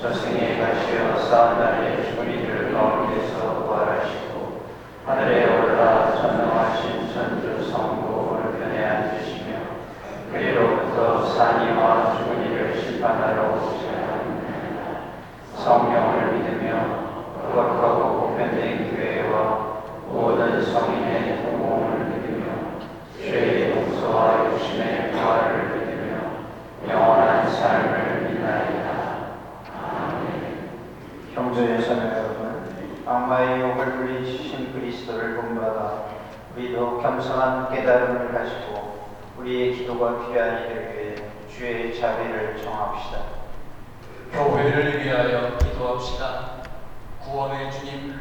저승에 가시어 사흘 죽은 이들 가운데서 부활하시고 하늘에 올라 전능하신 천주 성부 오른편에 앉으시며 그리로부터 산이와 죽은 이를 심판하러 오시리라. 성령을 믿으며 거룩하고 보편된 교회와 모든 성인의 공공을 믿으며 죄의 용서와 육신의 부활을 믿으며 영원한 삶을 믿나이다. 아멘. 형제의 자매 여러분, 악마의 욕을 물리치신 그리스도를 본받아 우리도 겸손한 깨달음을 가지고 우리의 기도가 필요한 이들을 위해 주의 자비를 청합시다. 교회를 위하여 기도합시다. 구원의 주님,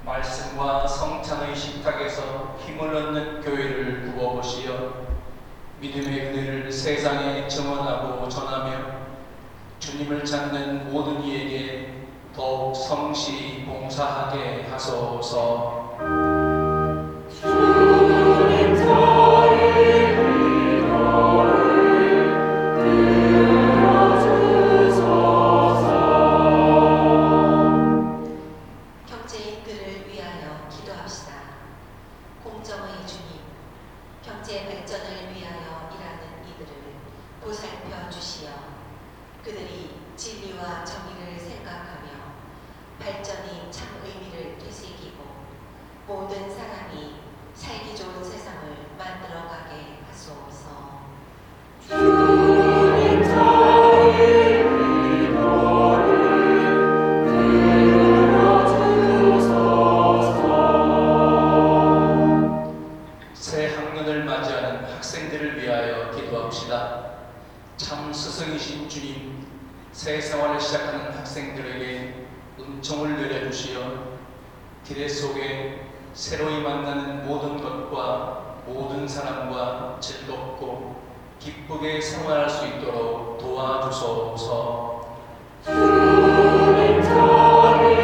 말씀과 성찬의 식탁에서 힘을 얻는 교회를 구워보시어 믿음의 그대를 세상에 증언하고 전하며 주님을 찾는 모든 이에게 더욱 성실히 봉사하게 하소서. 주님 저희 기도를 들어주소서. 경제인들을 위하여 기도합시다. 공정의 주님, 경제 발전을 위하여 일하는 이들을 보살펴 주시어 그들이 진리와 정의를 생각하며 발전이 참 의미를 되새기고 모든 사람이 살기 좋은 세상을 만들어가게 하소서. 주님 저희 기도를 들어주소서. 새 학년을 맞이하는 학생들을 위하여 기도합시다. 참 스승이신 주님, 새 생활을 시작하는 학생들에게 은총을 내려주시어 기대 속에 새로이 만나는 모든 것과 모든 사람과 즐겁고 기쁘게 생활할 수 있도록 도와주소서. 주님 저희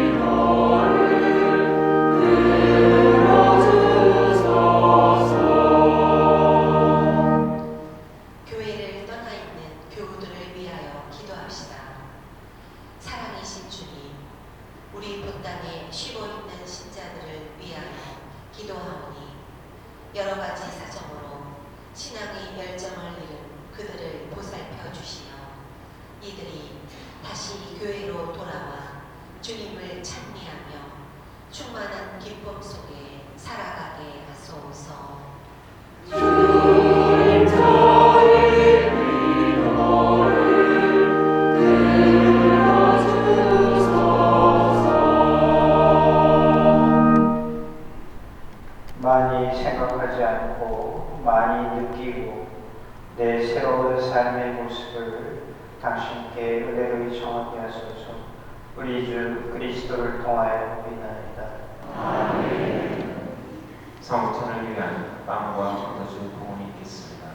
기도를 들어주소서. 교회를 떠나 있는 교우들을 위하여 세상에 쉬고 있는 신자들을 위하여 기도하오니 여러 가지 사정으로 신앙의 열정을 잃은 그들을 보살펴 주시어 이들이 다시 교회로 돌아와 주님을 찬미하며 충만한 기쁨 속에 살아가게 하소서. 주님 저희 기도를 들어주소서. 많이 생각하지 않고 많이 느끼고 내 새로운 삶의 모습을 당신께 은혜로 정하게 하소서. 우리 주 그리스도를 통하여 비나이다. 아멘. 성찬을 위한 빵과 젖은 봉헌이 있겠습니다.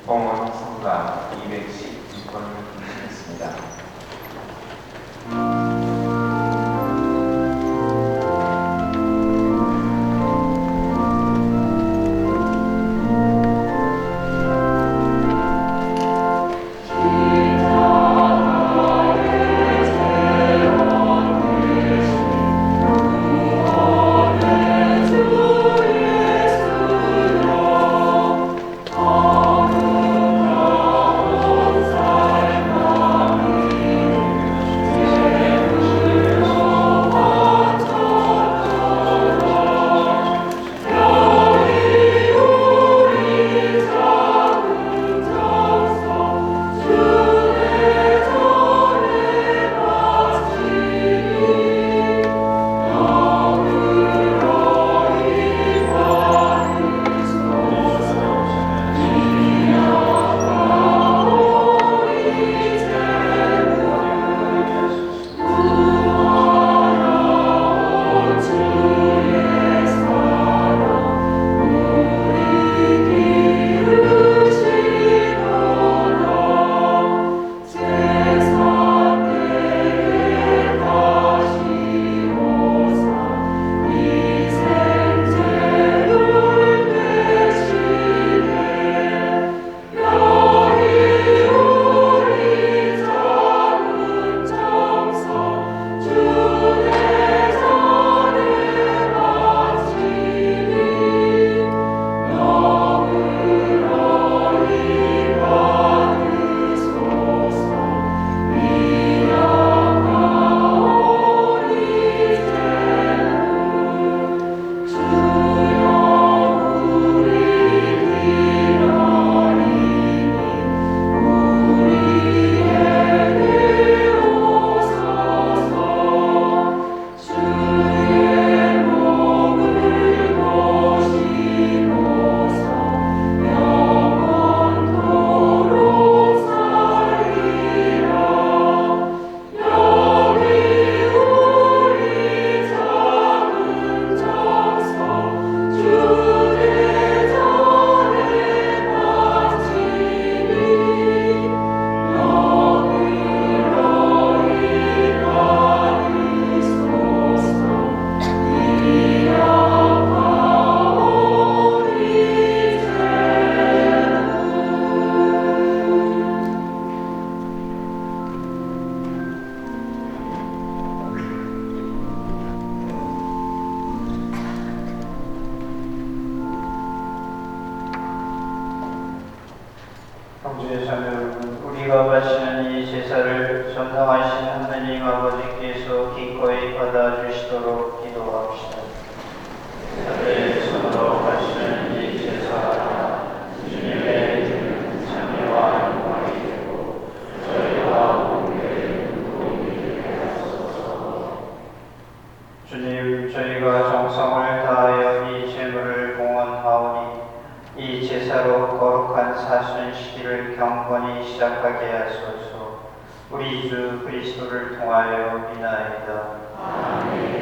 봉헌 성가 212번을 부르시겠습니다. 형제 자매 여러분, 우리가 바치는 이 제사를 전능하신 하느님 아버지께서 기꺼이 받아주시도록 기도합시다. 자들의 손으로 바치는 이 제사가 주님의 이름 참여와 영광이 되고 저희와 공교의 도움이 되게 하소서. 주님, 저희가 정성을 다하여 이 제물을 봉헌하오니 이 제사로 거룩한 사순 시기를 경건히 시작하게 하소서. 우리 주 그리스도를 통하여 비나이다. 아멘.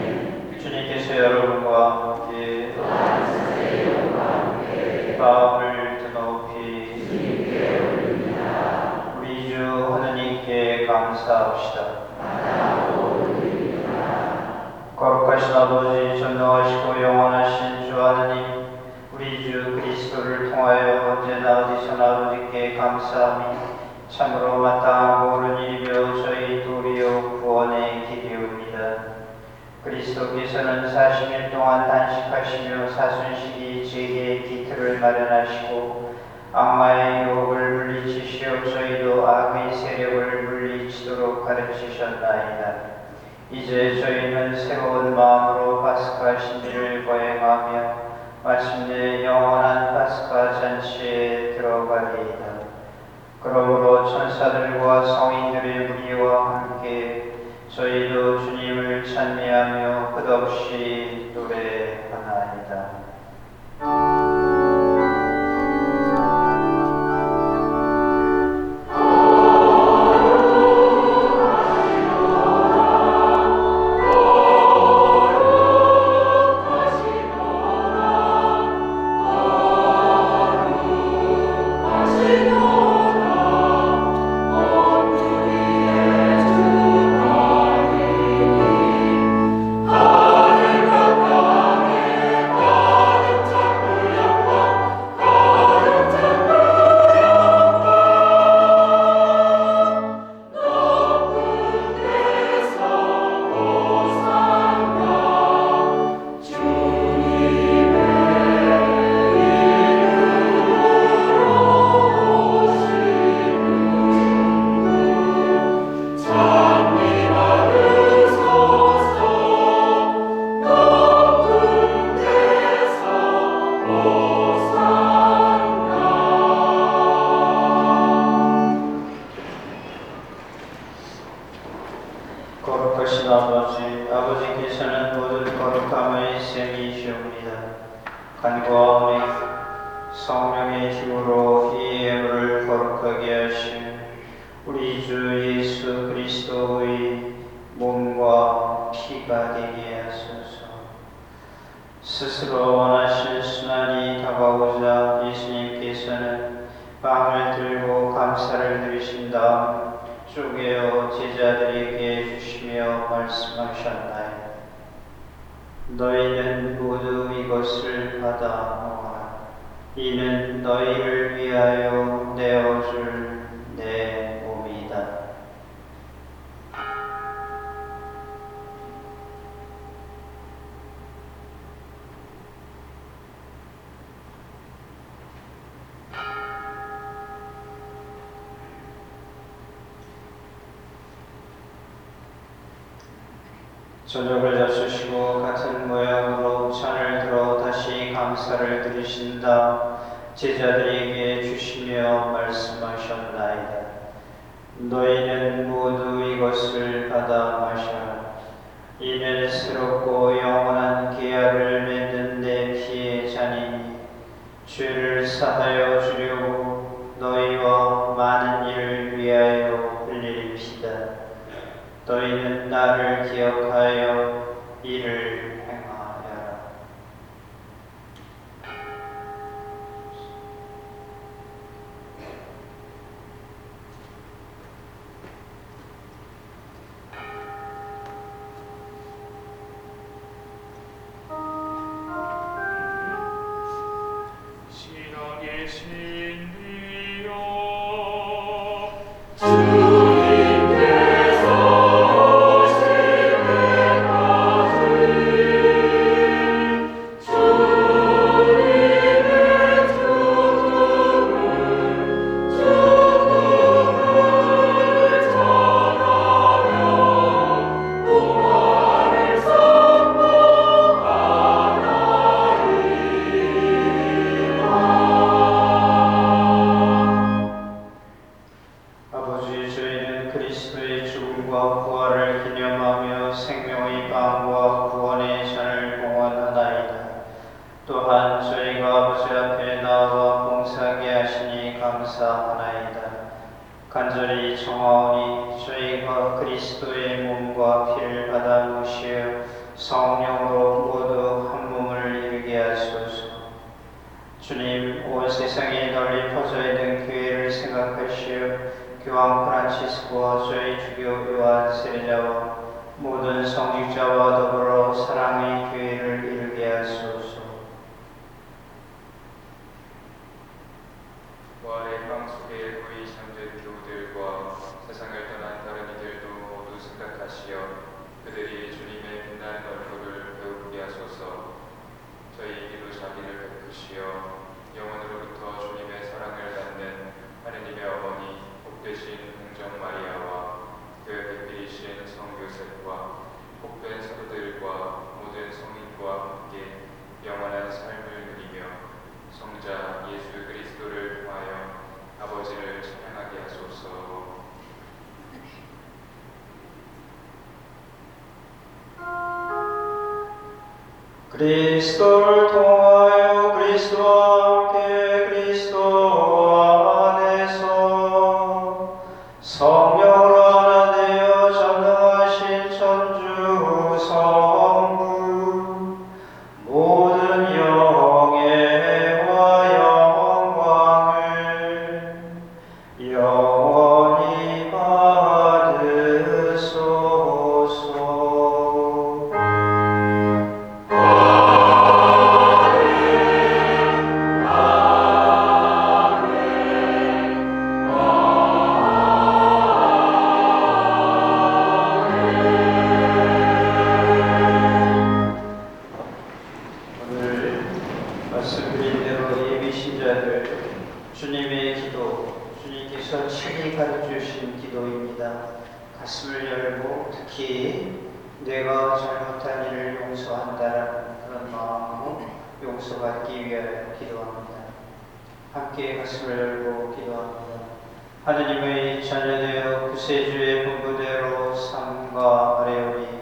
거룩하신 아버지, 전능하시고 영원하신 주 하느님, 우리 주 그리스도를 통하여 언제나 어디서나 아버지께 감사함이 참으로 마땅하고 옳은 일이며 저희 도리어 구원의 길이옵니다. 그리스도께서는 40일 동안 단식하시며 사순식이 제게 기틀을 마련하시고 악마의 유혹을 물리치시어 저희도 악의 세력을 물리치도록 가르치셨나이다. 이제 저희는 새로운 마음으로 파스카 신비를 거행하며 마침내 영원한 파스카 잔치에 들어가리이다. 그러므로 천사들과 성인들의 무리와 함께 저희도 주님을 찬미하며 끝없이 노래하나이다. 거룩하신 아버지, 아버지께서는 모든 거룩함의 셈이시옵니다. 간구하오니 성령의 힘으로 이 예물을 거룩하게 하시며 우리 주 예수 그리스도의 몸과 피가 되게 하소서. 스스로 원하신 순환이 다가오자 예수님께서는 빵을 들고 감사를 드리신 다음 쪼개어 제자들에게 주시며 말씀하셨나이다. 너희는 모두 이것을 받아 먹어라. 이는 너희를 위하여 내어줄 내 몸이다. 저녁을 잡수시고 같은 모양으로 잔을 들어 다시 감사를 드리신 다음 제자들에게 주시며 말씀하셨나이다. 너희는 모두 이것을 받아 마셔라. 이는 새롭고 영원한 계약을 맺는 내 피의 잔이니 죄를 사하여 주려고 너희와 많은 이를 위하여 흘릴 피다. 너희는 나를 기억하여 이를 행하여라. 신앙의 신비여 또한 저희가 아버지 앞에 나와 봉사하게 하시니 감사하나이다. 간절히 청하오니 저희가 그리스도의 몸과 피를 받아 모시어 성령으로 모두 한 몸을 이루게 하소서. 주님, 온 세상에 널리 퍼져 있는 교회를 생각하시어 교황 프란치스코와 저희 주교 요한 세례자와 모든 성직자와 더불어 주시어 영원으로부터 주님의 사랑을 받는 하느님의 어머니 복되신 공정 마리아와 그 백필이신 성 요셉과 복된 사도들과 모든 성인과 함께 영원한 삶을 누리며 성자 예수 그리스도를 통하여 아버지를 찬양하게 하소서. 그리스도를 통하여 그리스도와 함께 그리스도 안에서 성령으로 하나 되어 전능하신 천주 성부 모든 영예와 영광을 영원히 받으소서. 말씀드린 대로 예비 신자들 주님의 기도, 주님께서 친히 가르쳐주신 기도입니다. 가슴을 열고 특히 내가 잘못한 일을 용서한다는 그런 마음으로 용서받기 위하여 기도합니다. 함께 가슴을 열고 기도합니다. 하느님의 자녀되어 구세주의 분부대로 삼가 아뢰오니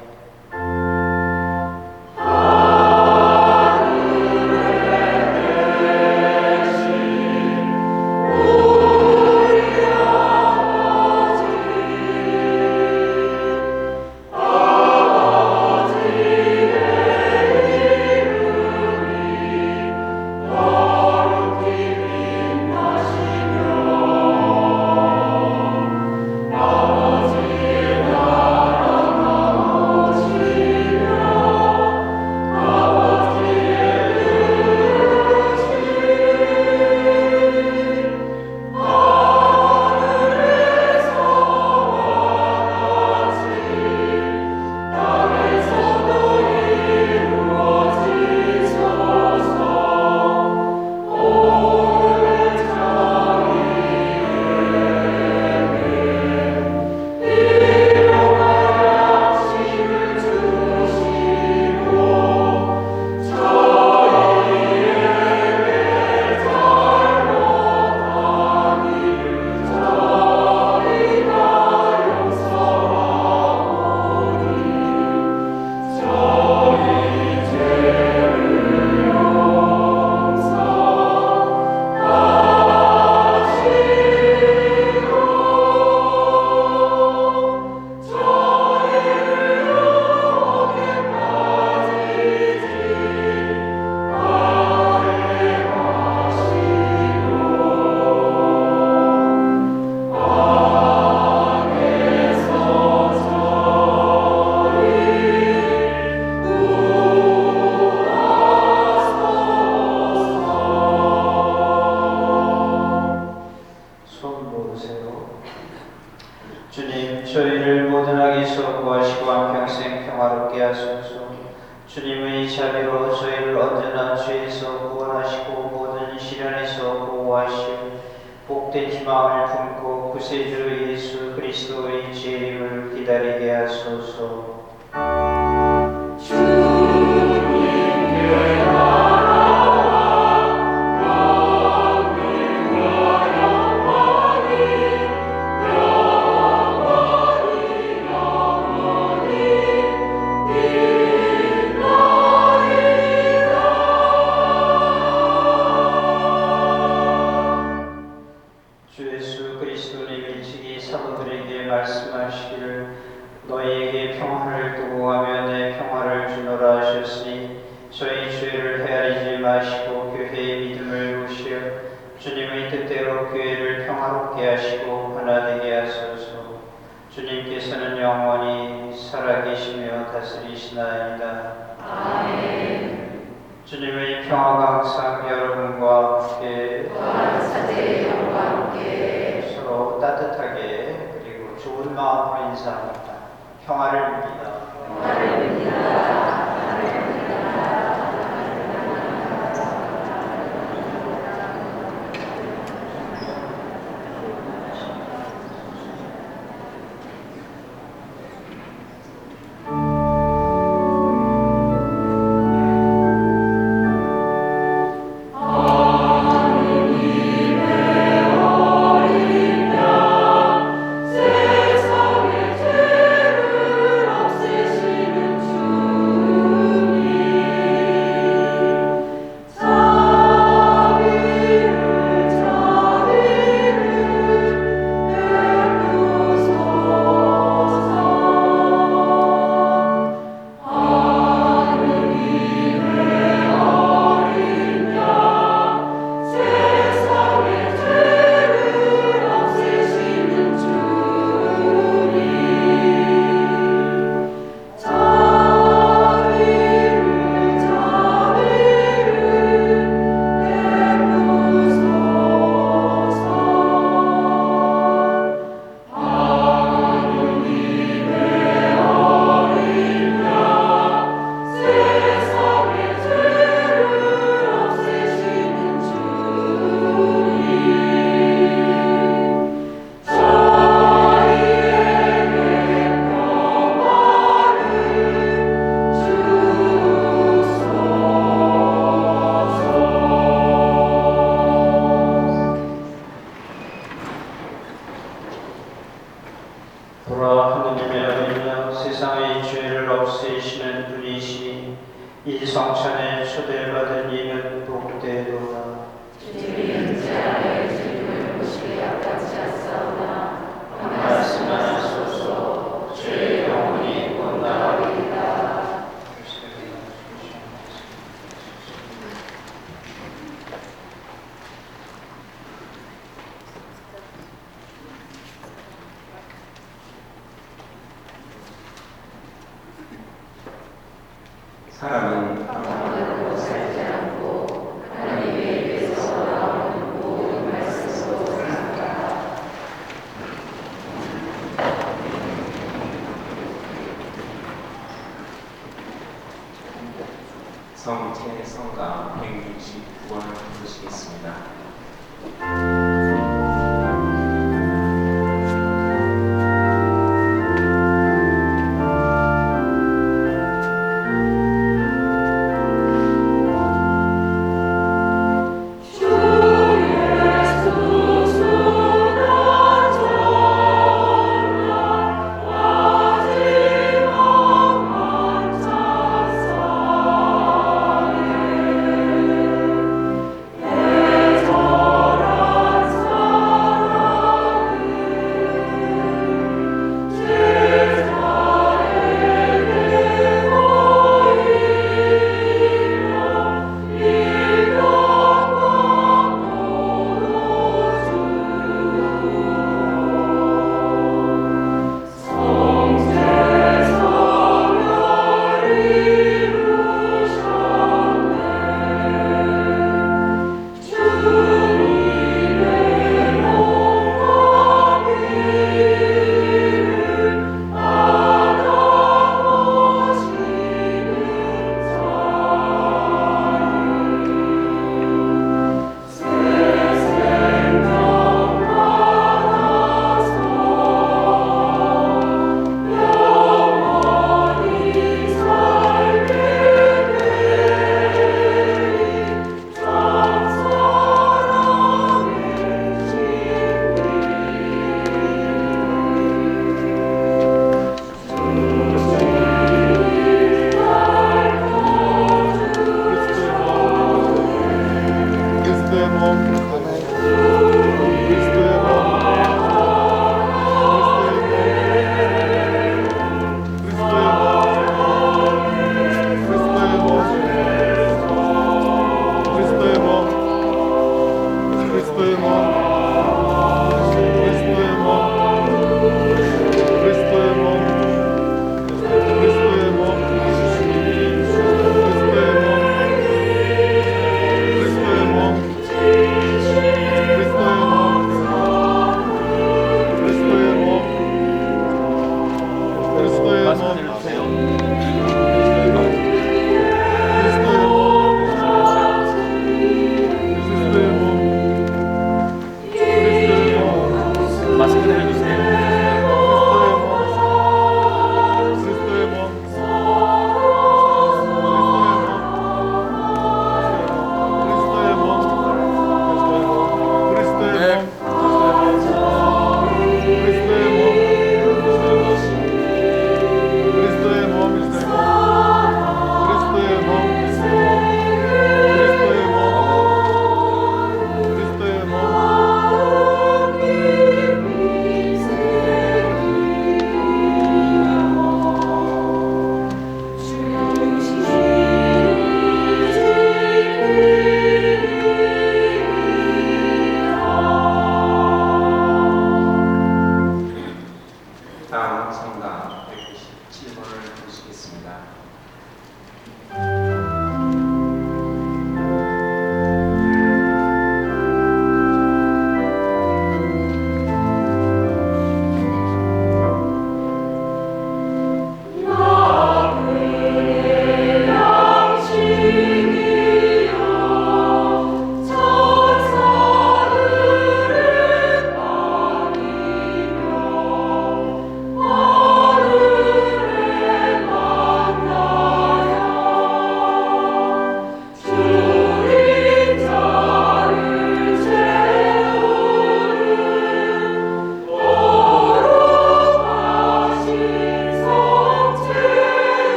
주님, 저희를 모든 악에서 구하시고 한평생 평화롭게 하소서. 주님의 자비로 저희를 언제나 죄에서 구원하시고 모든 시련에서 보호하시오. 복된 희망을 품고 구세주 예수 그리스도의 재림을 기다리게 하소서. 말씀하시기를 너희에게 평화를 두고 가며 내 평화를 주노라 하셨으니 저희 죄를 헤아리지 마시고 교회의 믿음을 보시어 주님의 뜻대로 교회를 평화롭게 하시고 하나 되게 하소서. 주님께서는 영원히 살아계시며 다스리시나이다. 아멘. 주님의 평화가 항상 여러분과 함께 또한 사제의 영과 함께 서로 따뜻하게 좋은 마음으로 인사합니다. 평화를 빕니다. 평화를 빕니다. 분이시 이 성찬에 초대받은 이는 복되도다. 말씀하소서. 주의 영혼이 곧 나으리이다. 사람은 아무것도 살지 않고 하나님의 입에서 나오는 모든 말씀으로 산다. 성체 성가 169번을 부르시겠습니다.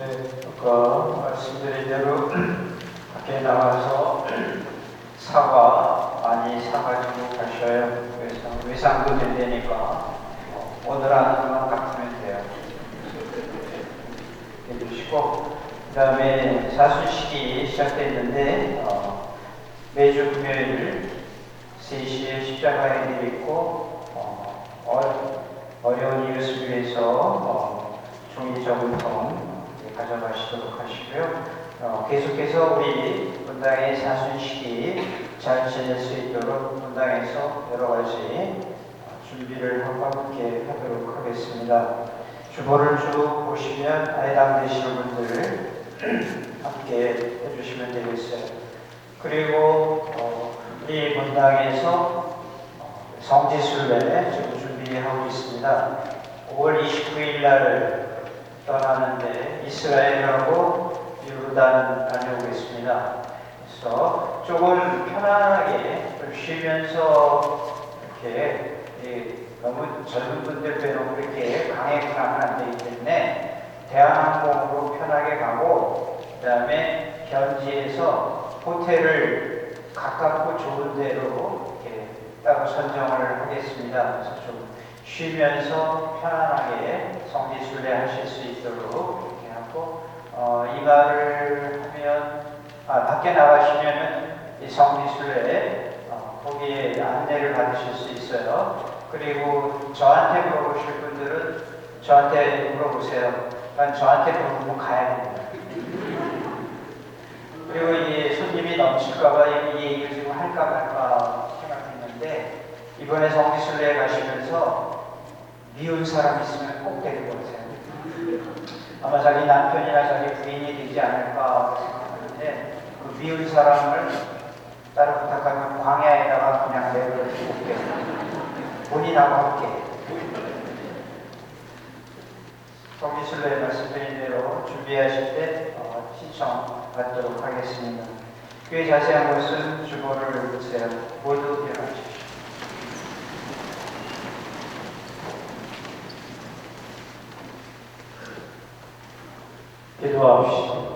아까 말씀드린 대로 밖에 나가서 사과 많이 사가지고 가셔요. 그래서 외상도 된다니까 오늘 하나만 갚으면 돼요. 해주시고, 그 다음에 사순식이 시작됐는데 매주 금요일 3시에 십자가에 있고 어려운 이웃을 위해서 종이 저금통 가져가시도록 하시고요. 계속해서 우리 분당의 사순식이 잘 지낼 수 있도록 분당에서 여러 가지 준비를 하고 함께 하도록 하겠습니다. 주보를 쭉 보시면 아이당 되시는 분들 함께 해주시면 되겠어요. 그리고 우리 분당에서 성지순례 지금 준비하고 있습니다. 5월 29일 날 떠나는데 이스라엘하고 요르단 다녀오겠습니다. 그래서 조금 편안하게 쉬면서 이렇게 너무 젊은 분들 빼놓고 이렇게 강에 가면 안 되기 때문에 대한항공으로 편하게 가고, 그 다음에 현지에서 호텔을 가깝고 좋은 데로 이렇게 따로 선정을 하겠습니다. 그래서 좀 쉬면서 편안하게 성지순례 하실 수 있도록 이렇게 하고, 이 말을 하면 밖에 나가시면은 이 성지순례 거기에 안내를 받으실 수 있어요. 그리고 저한테 물어보실 분들은 저한테 물어보세요. 난 저한테 물어보면 가야 됩니다. 그리고 이게 손님이 넘칠까봐 이 얘기를 지금 할까 말까 생각했는데, 이번에 성지순례에 가시면서 미운 사람 있으면 꼭 데리고 오세요. 아마 자기 남편이나 자기 부인이 되지 않을까 생각하는데, 그 미운 사람을 따로 부탁하면 광야에다가 그냥 내버려 두고 본인하고 함께 성지순례 말씀드린 대로 준비하실 때 신청 받도록 하겠습니다. 꽤 자세한 것은 주보를 보세요. 모두 일어나십시오. 기도합시다.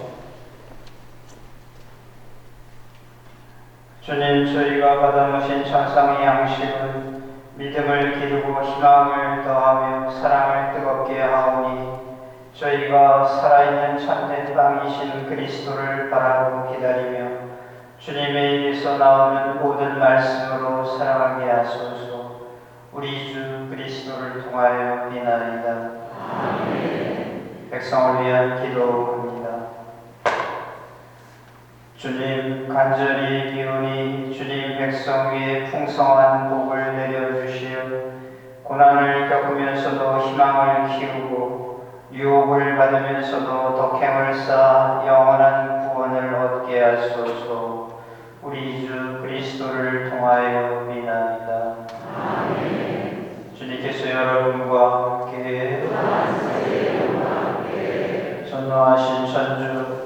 주님, 저희가 받아오신 천상의 양식은 믿음을 기르고 희망을 더하며 사랑을 뜨겁게 하오니, 저희가 살아있는 참된 빵이신 그리스도를 바라고 기다리며 주님의 입에서 나오는 모든 말씀으로 사랑하게 하소서. 우리 주 그리스도를 통하여 비나이다. 아멘. 백성을 위한 기도합니다. 주님, 간절히 기우니 주님 백성 위에 풍성한 복을 내려주시어 고난을 겪으면서도 희망을 키우고 유혹을 받으면서도 덕행을 쌓아 영원한 구원을 얻게 하소서. 우리 주 그리스도를 통하여 비나이다. 아멘. 주님께서 여러분과 함께 전노하신 천주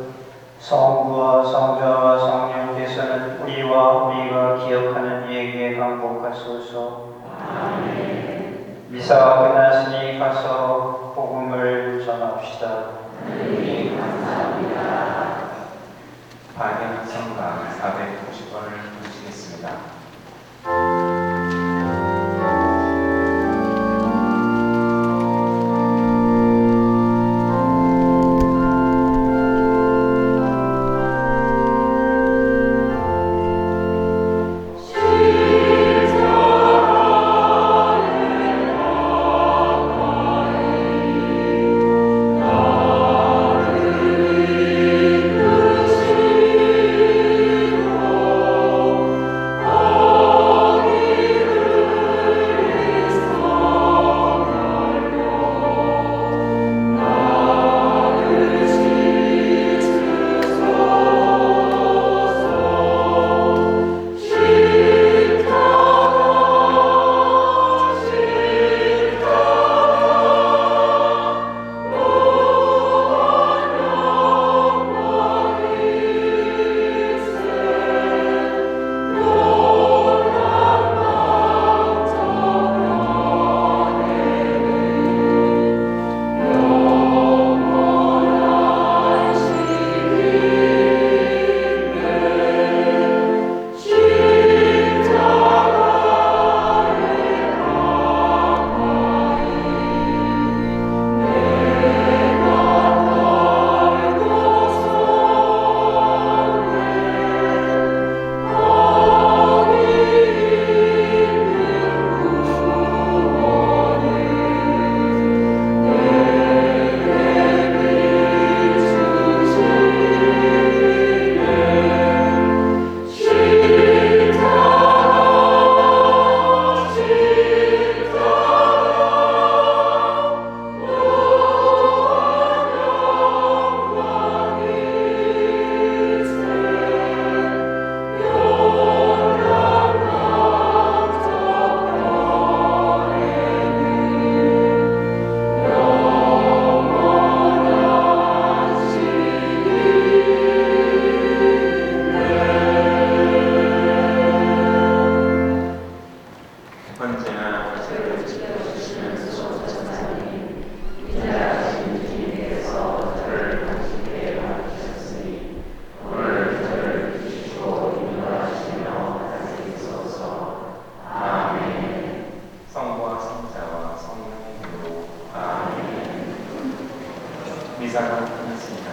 성부와 성자와 성령께서는 우리가 기억하는 이에게 강복하소서. 아멘. 미사가 끝났으니 가서 복음을 전합시다. 하나님 감사합니다. 박예한 성가 490번을 부르시겠습니다. 아멘. 언제나 저를 지켜주시는 소천사님, 위대하신 주님께서 저를 당신께 맡기셨으니 오늘 저를 비추시고 인도하시며 다스리소서. 아멘. 성부와 성자와 성령의 이름으로 아멘. 미사가 끝났습니다.